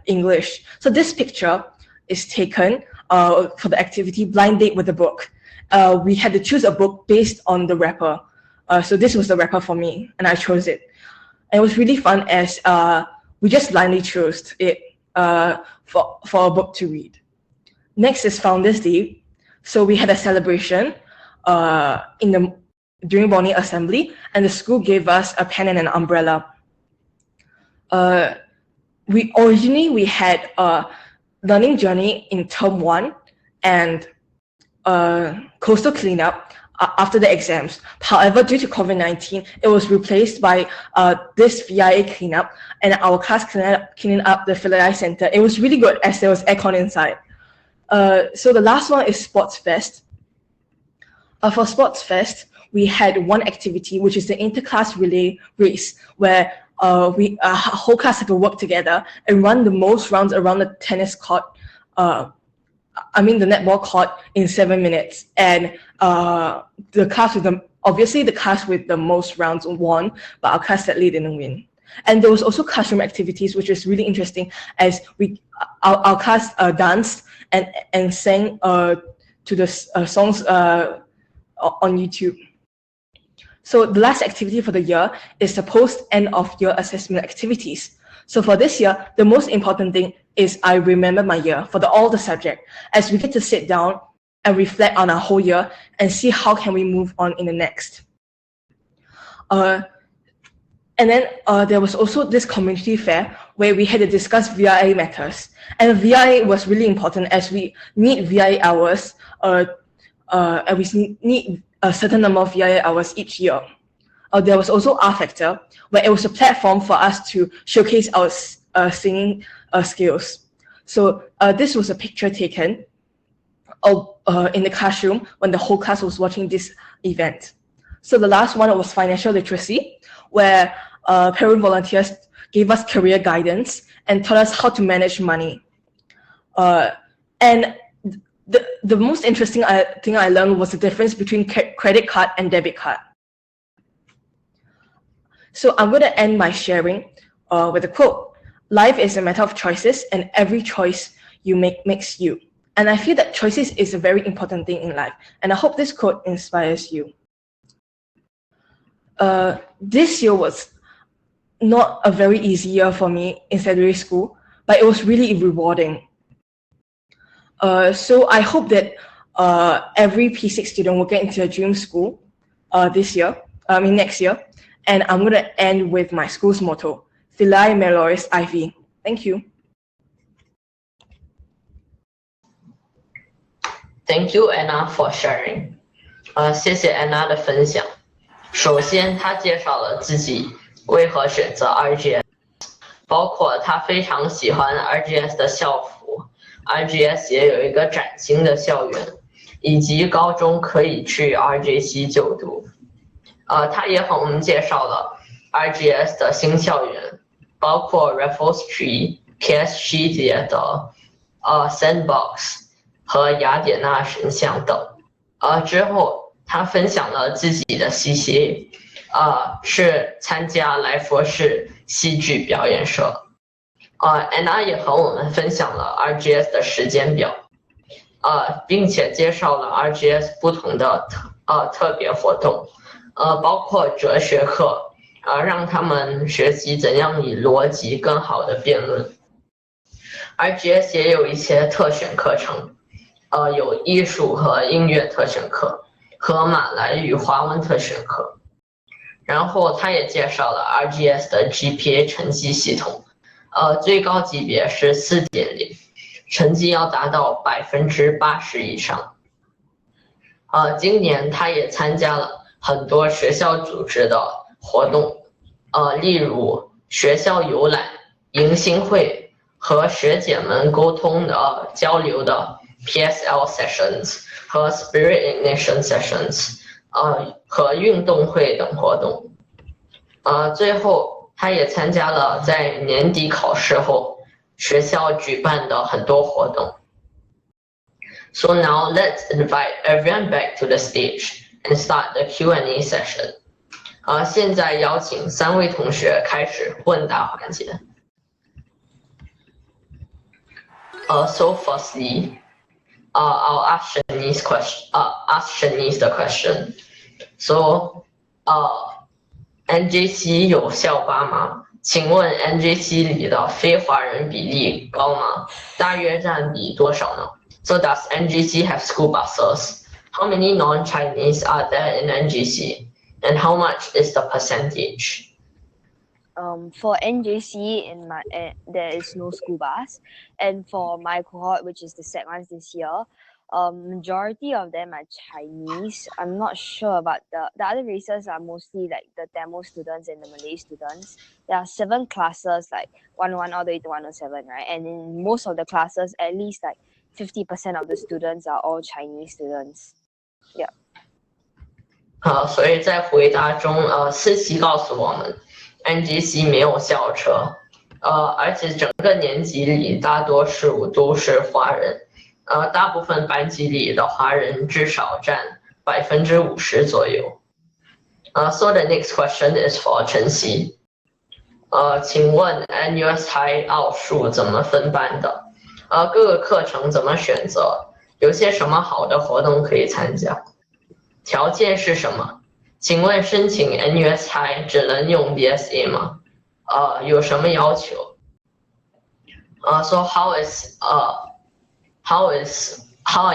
English. So this picture is taken for the activity Blind Date with a Book. We had to choose a book based on the wrapper. So this was the wrapper for me, and I chose it. And it was really fun as we just blindly chose it for a book to read. Next is Founders Day. So we had a celebration during morning assembly, and the school gave us a pen and an umbrella. We had a learning journey in term 1 and coastal cleanup after the exams. However, due to COVID-19, it was replaced by this VIA cleanup, and our class cleaning up the Philadelphia Center. It was really good as there was aircon inside. So the last one is Sports Fest. For Sports Fest, we had one activity, which is the interclass relay race, where we whole class had to work together and run the most rounds around the tennis court. The netball court in 7 minutes, and the class with the most rounds won, but our class sadly didn't win. And there was also classroom activities, which was really interesting, as our class danced and sang to the songs on YouTube. So the last activity for the year is the post-end of year assessment activities. So for this year, the most important thing is I remember my year for all the subject, as we get to sit down and reflect on our whole year and see how can we move on in the next. And then there was also this community fair where we had to discuss VIA matters. And VIA was really important as we need VIA hours, and we need a certain number of VIA hours each year. There was also R Factor, where it was a platform for us to showcase our singing skills. So this was a picture taken in the classroom when the whole class was watching this event. So the last one was financial literacy, where parent volunteers gave us career guidance and taught us how to manage money. And the most interesting thing I learned was the difference between credit card and debit card. So I'm going to end my sharing with a quote. Life is a matter of choices, and every choice you make makes you. And I feel that choices is a very important thing in life. And I hope this quote inspires you. This year was not a very easy year for me in secondary school, but it was really rewarding. So I hope that every P6 student will get into a dream school next year. And I'm going to end with my school's motto, Philae Meloris Ivy. Thank you. Thank you, Anna, for sharing. 谢谢 Anna 的分享。首先，她介绍了自己为何选择 RGS， 包括她非常喜欢 RGS 的校服 ，RGS 也有一个崭新的校园，以及高中可以去 RGC 就读。她也和我们介绍了 RGS 的新校园，包括 Raffles Tree、KS 系列的Sandbox 和雅典娜神像等。之后她分享了自己的 CCA， 是参加来佛士戏剧表演社。Anna 也和我们分享了 RGS 的时间表，并且介绍了 RGS 不同的特别活动。包括哲学课，让他们学习怎样以逻辑更好的辩论。RGS 也有一些特选课程，有艺术和音乐特选课和马来语华文特选课。然后他也介绍了 RGS 的 GPA 成绩系统，最高级别是 4.0， 成绩要达到80%以上。今年他也参加了很多学校组织的活动，例如学校游览、迎新会和学姐们沟通的交流的 PSL sessions 和 Spirit Ignition sessions， 和运动会等活动。最后他也参加了在年底考试后学校举办的很多活动。So now let's invite everyone back to the stage and start the Q&A session. 现在邀请3位同学开始问答环节。So firstly, I'll ask Shanice the question. So, NJC 有校巴吗？请问 NJC 里的非华人比例高吗？大约占比多少呢？ So does NJC have school buses? How many non-Chinese are there in NJC? And how much is the percentage? For NJC, there is no school bus. And for my cohort, which is the Sec 1s this year, majority of them are Chinese. I'm not sure about the other races are mostly like the Tamil students and the Malay students. There are 7 classes, like 101 all the way to 107, right? And in most of the classes, at least like 50% of the students are all Chinese students. Yeah. 所以在回答中，思琪告诉我们 ，NJC 没有校车，而且整个年级里大多数都是华人，大部分班级里的华人至少占50%左右。So the next question is for Chenxi. 请问 NUS High 奥数怎么分班的？各个课程怎么选择？有些什么好的活动可以参加？条件是什么？请问申请 NUS High 只能用 BSA 吗？有什么要求？So how are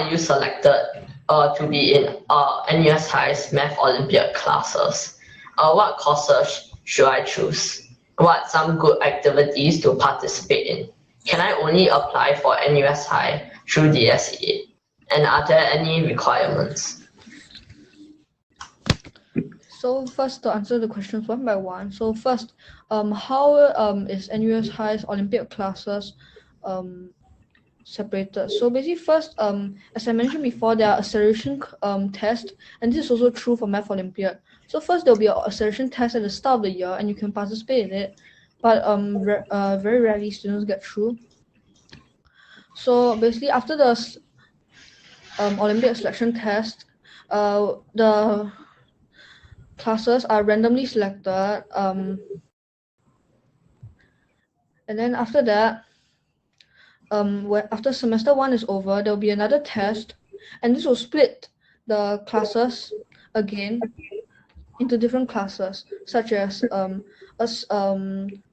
you selected to be in NUS High's Math Olympiad classes? What courses should I choose? What some good activities to participate in? Can I only apply for NUS High through DSA? And are there any requirements? So first, to answer the questions one by one. So first, how is NUS High's Olympiad classes separated. So basically, first, as I mentioned before, there are acceleration tests, and this is also true for Math Olympiad. So first, there will be an acceleration test at the start of the year, and you can participate in it, but very rarely students get through. So basically, after the Olympiad selection test, the classes are randomly selected, and then after that, after semester 1 is over, there will be another test, and this will split the classes again into different classes, such as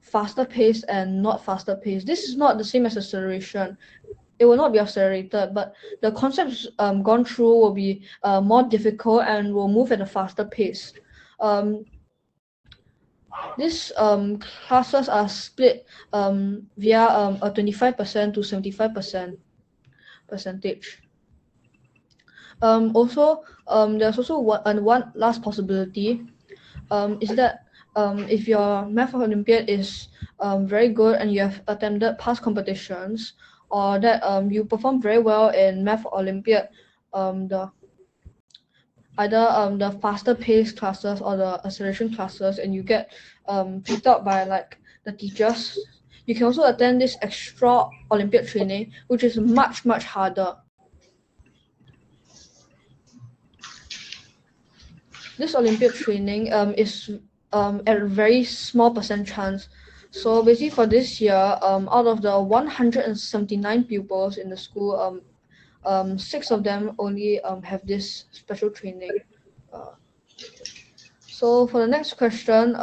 faster pace and not faster pace. This is not the same as acceleration. It will not be accelerated, but the concepts gone through will be more difficult and will move at a faster pace. These classes are split via a 25% to 75% percentage. Also, there's also one last possibility, is that if your Math Olympiad is very good and you have attended past competitions, or that you perform very well in Math Olympiad, either the faster paced classes or the acceleration classes, and you get picked up by like the teachers, you can also attend this extra Olympiad training, which is much harder. This Olympiad training is at a very small percent chance. So basically for this year, out of the 179 pupils in the school, 6 of them only have this special training. So for the next question,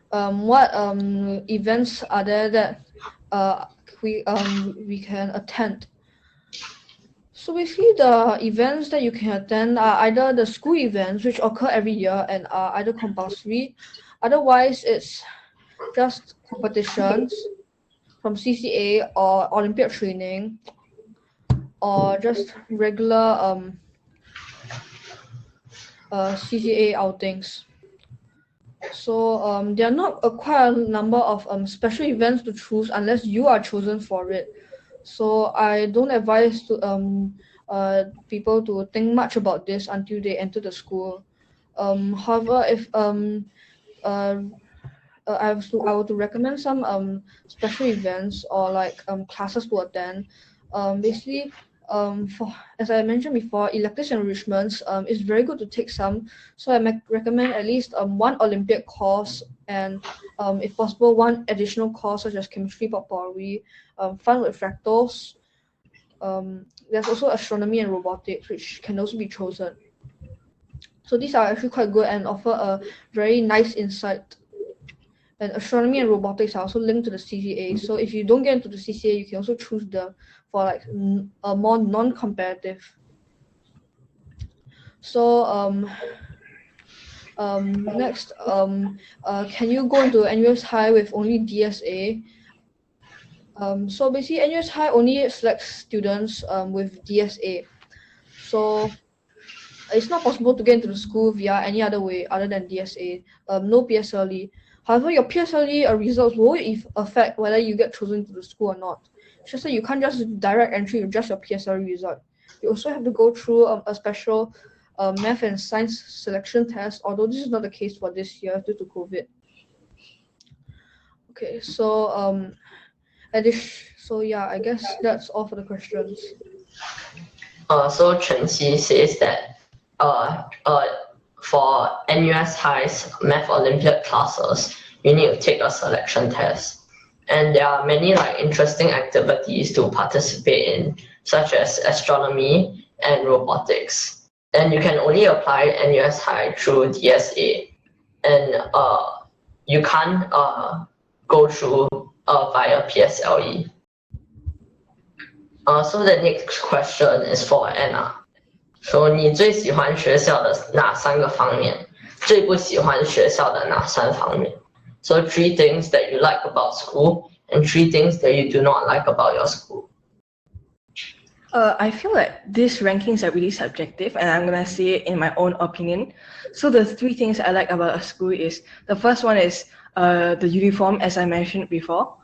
what events are there that we can attend? So basically, the events that you can attend are either the school events, which occur every year and are either compulsory. Otherwise, it's just competitions from CCA or Olympiad training, or just regular CCA outings. So there are not quite a number of special events to choose unless you are chosen for it. So I don't advise to people to think much about this until they enter the school. However, if I were to recommend some special events or like classes to attend, basically for, as I mentioned before, electives and enrichments, it's very good to take some. So I recommend at least one Olympiad course, and if possible one additional course such as chemistry, potpourri, fun with fractals. There's also astronomy and robotics, which can also be chosen. So these are actually quite good and offer a very nice insight. And astronomy and robotics are also linked to the CCA. So if you don't get into the CCA, you can also choose for like a more non-competitive. So next, can you go into NUS High with only DSA? So basically, NUS High only selects students with DSA. So it's not possible to get into the school via any other way other than DSA. No PSLE. However, your PSLE results will affect whether you get chosen to the school or not. It's just that you can't just direct entry with just your PSLE result. You also have to go through a special math and science selection test, although this is not the case for this year due to COVID. Okay, so so yeah, I guess that's all for the questions. So Chenxi says that for NUS High's Math Olympiad classes, you need to take a selection test. And there are many like interesting activities to participate in, such as astronomy and robotics. And you can only apply NUS High through DSA. And you can't go through via PSLE. So the next question is for Anna. 说你最喜欢学校的哪3个方面？最不喜欢学校的哪3方面？ So 3 things that you like about school and 3 things that you do not like about your school. I feel like these rankings are really subjective, and I'm gonna say it in my own opinion. So the 3 things I like about a school is, the first one is the uniform, as I mentioned before.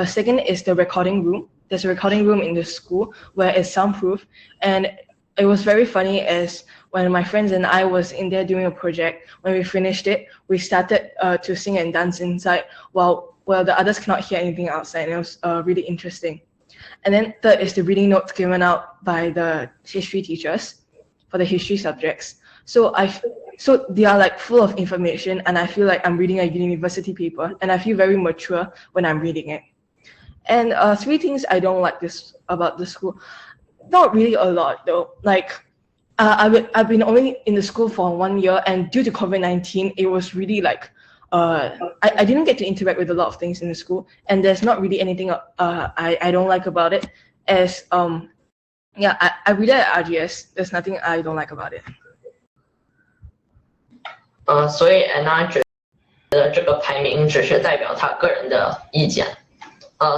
Second is the recording room. There's a recording room in the school where it's soundproof, and it was very funny as when my friends and I was in there doing a project, when we finished it, we started to sing and dance inside while the others cannot hear anything outside. And it was really interesting. And then third is the reading notes given out by the history teachers for the history subjects. So they are like full of information, and I feel like I'm reading a university paper, and I feel very mature when I'm reading it. And three things I don't like about the school. Not really a lot though. Like I've been only in the school for 1 year, and due to COVID-19, it was really like I didn't get to interact with a lot of things in the school, and there's not really anything I don't like about it. As I read it at RGS. There's nothing I don't like about it. 所以 Anna 觉得这个排名只是代表她个人的意见。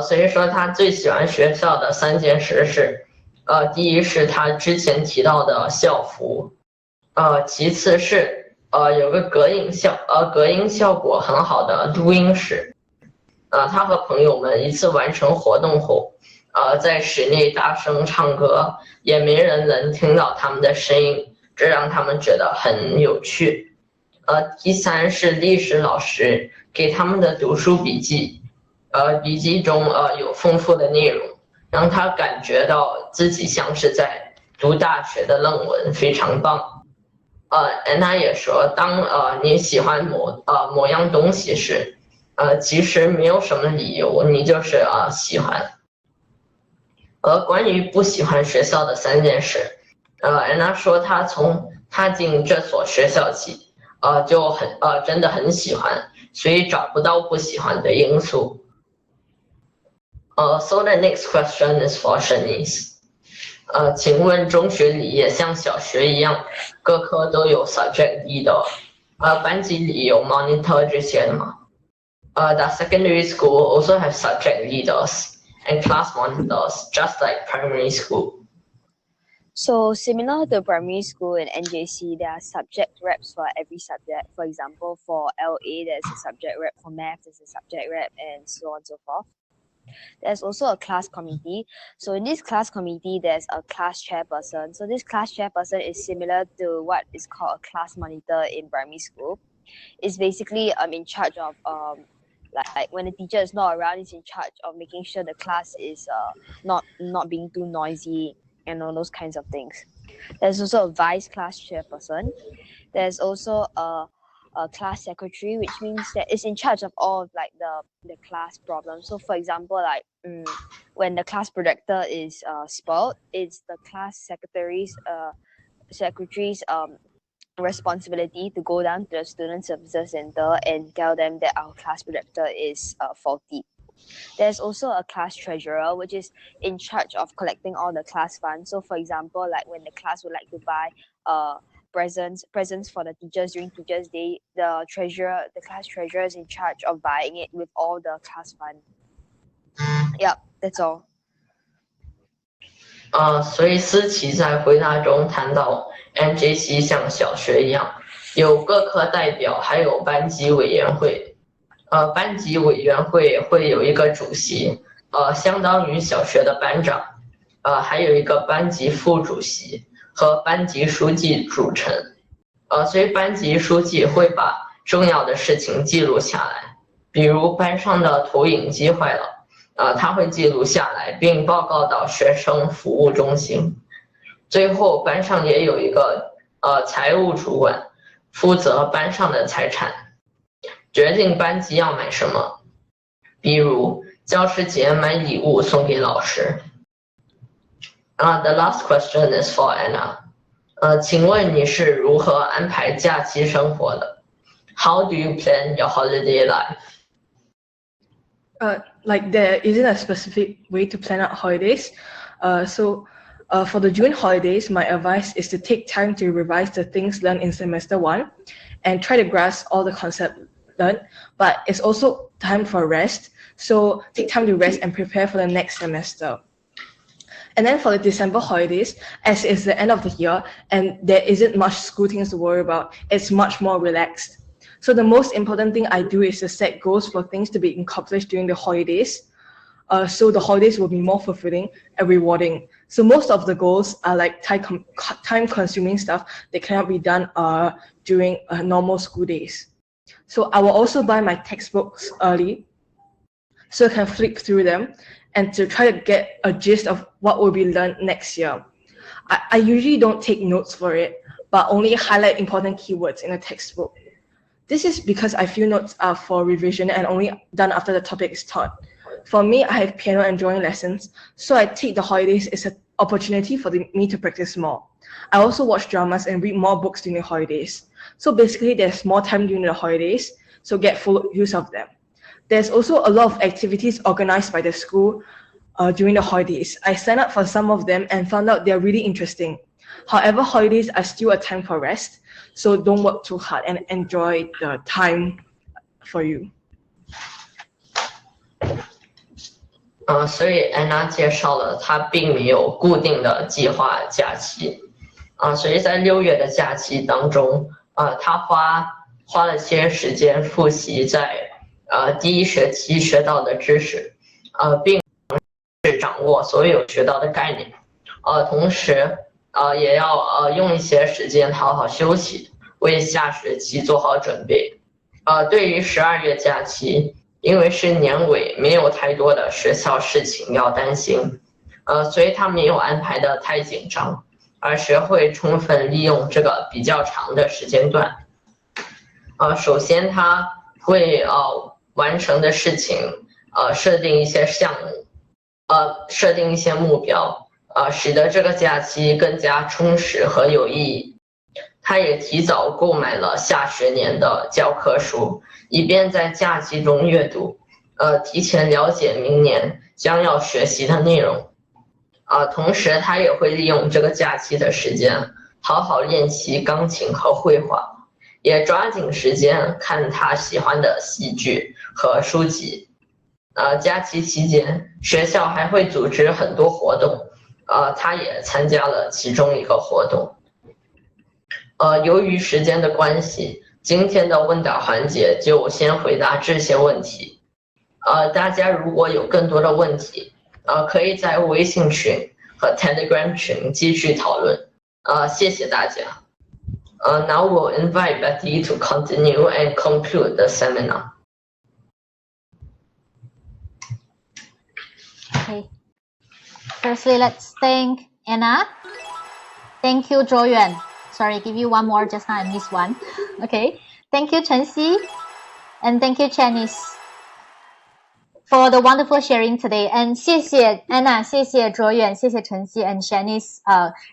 所以说她最喜欢学校的3件事是，第一是她之前提到的校服，其次是有个隔音效果很好的录音室，她和朋友们一次完成活动后，在室内大声唱歌，也没人能听到他们的声音，这让他们觉得很有趣。第三是历史老师给他们的读书笔记，笔记中有丰富的内容，让他感觉到自己像是在读大学的论文，非常棒。Anna 也说，当你喜欢某样东西时，其实没有什么理由，你就是喜欢。关于不喜欢学校的3件事，Anna 说她从踏进这所学校起，就真的很喜欢，所以找不到不喜欢的因素。So the next question is for Shanice. 请问中学里也像小学一样，各科都有 subject leader，班级里有 monitor 这些的吗？Does secondary school also have subject leaders and class monitors, just like primary school? So similar to primary school and NJC, there are subject reps for every subject. For example, for LA, there's a subject rep. For math, there's a subject rep, and so on and so forth. There's also a class committee. So in this class committee, there's a class chairperson. So this class chairperson is similar to what is called a class monitor in primary school. It's basically in charge of like when the teacher is not around, it's in charge of making sure the class is not being too noisy and all those kinds of things. There's also a vice class chairperson. There's also a class secretary, which means that it's in charge of all of like the class problems. So for example, like when the class projector is spoiled, it's the class secretary's responsibility to go down to the student services center and tell them that our class projector is faulty. There's also a class treasurer, which is in charge of collecting all the class funds. So for example, like when the class would like to buy presents for the teachers during Teachers' Day, the class treasurer is in charge of buying it with all the class fund. Yeah, that's all. 所以思琪在回答中谈到 NJC 像小学一样，有各科代表，还有班级委员会。班级委员会会有一个主席，相当于小学的班长，还有一个班级副主席和班级书记组成。所以班级书记会把重要的事情记录下来，比如班上的投影机坏了，他会记录下来并报告到学生服务中心。最后班上也有一个财务主管，负责班上的财产，决定班级要买什么，比如教师节买礼物送给老师。The last question is for Anna. 请问你是如何安排假期生活的？ How do you plan your holiday life? Like there isn't a specific way to plan out holidays. So for the June holidays, my advice is to take time to revise the things learned in semester 1 and try to grasp all the concepts learned, but it's also time for rest. So take time to rest and prepare for the next semester. And then for the December holidays, as it's the end of the year and there isn't much school things to worry about, it's much more relaxed. So the most important thing I do is to set goals for things to be accomplished during the holidays. So the holidays will be more fulfilling and rewarding. So most of the goals are like time-consuming stuff that cannot be done during normal school days. So I will also buy my textbooks early so I can flip through them and to try to get a gist of what will be learned next year. I usually don't take notes for it, but only highlight important keywords in a textbook. This is because I feel notes are for revision and only done after the topic is taught. For me, I have piano and drawing lessons, so I take the holidays as an opportunity for me to practice more. I also watch dramas and read more books during the holidays. So basically, there's more time during the holidays, so get full use of them. There's also a lot of activities organized by the school during the holidays. I signed up for some of them and found out they're really interesting. However, holidays are still a time for rest, so don't work too hard and enjoy the time for you. 所以安娜介绍了她并没有固定的计划假期，所以在6月的假期当中，她花了些时间复习在第一学期学到的知识，并掌握所有学到的概念，同时也要用一些时间好好休息，为下学期做好准备。对于12月假期，因为是年尾，没有太多的学校事情要担心，所以他没有安排的太紧张，而学会充分利用这个比较长的时间段。首先他会完成的事情，设定一些项目，设定一些目标，使得这个假期更加充实和有意义。他也提早购买了下学年的教科书，以便在假期中阅读，提前了解明年将要学习的内容。同时他也会利用这个假期的时间，好好练习钢琴和绘画，也抓紧时间看他喜欢的戏剧和书籍。假期期间，学校还会组织很多活动，他也参加了其中一个活动。由于时间的关系，今天的问答环节就先回答这些问题。大家如果有更多的问题，可以在微信群和 Telegram 群继续讨论。谢谢大家。Now we'll invite Betty to continue and conclude the seminar. Okay. Firstly, let's thank Anna. Thank you, Zhuoyuan. Sorry, give you one more. Just now I missed one. Okay. Thank you, Chenxi. And thank you, Chinese, for the wonderful sharing today. And 谢谢 Anna, 谢谢 Zhuoyuan, 谢谢 Chenxi and Shanice.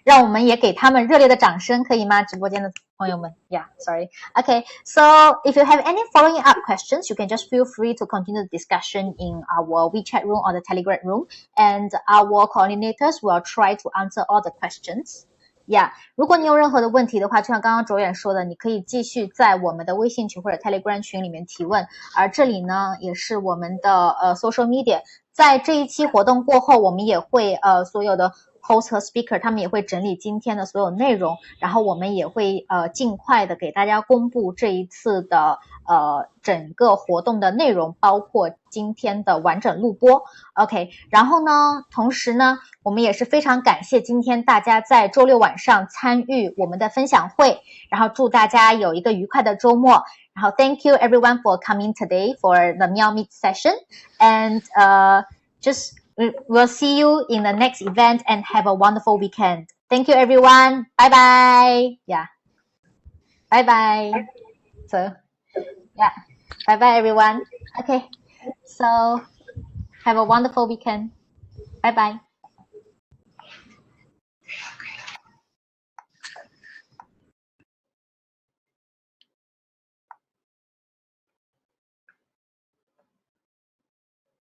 让我们也给他们热烈的掌声，可以吗？直播间的朋友们。Yeah, sorry. Okay, so if you have any following up questions, you can just feel free to continue the discussion in our WeChat room or the Telegram room, and our coordinators will try to answer all the questions.Yeah， 如果你有任何的问题的话，就像刚刚卓远说的，你可以继续在我们的微信群或者 Telegram 群里面提问。而这里呢，也是我们的social media。在这一期活动过后，我们也会所有的 host 和 speaker 他们也会整理今天的所有内容，然后我们也会尽快的给大家公布这一次的整个活动的内容，包括今天的完整录播。OK， 然后呢，同时呢，我们也是非常感谢今天大家在周六晚上参与我们的分享会，然后祝大家有一个愉快的周末。然后 Thank you everyone for coming today for the Miao Meet session, and just we'll see you in the next event and have a wonderful weekend. Thank you everyone. Bye bye. Yeah. Bye bye. So yeah. Bye bye everyone. Okay. So have a wonderful weekend. Bye bye.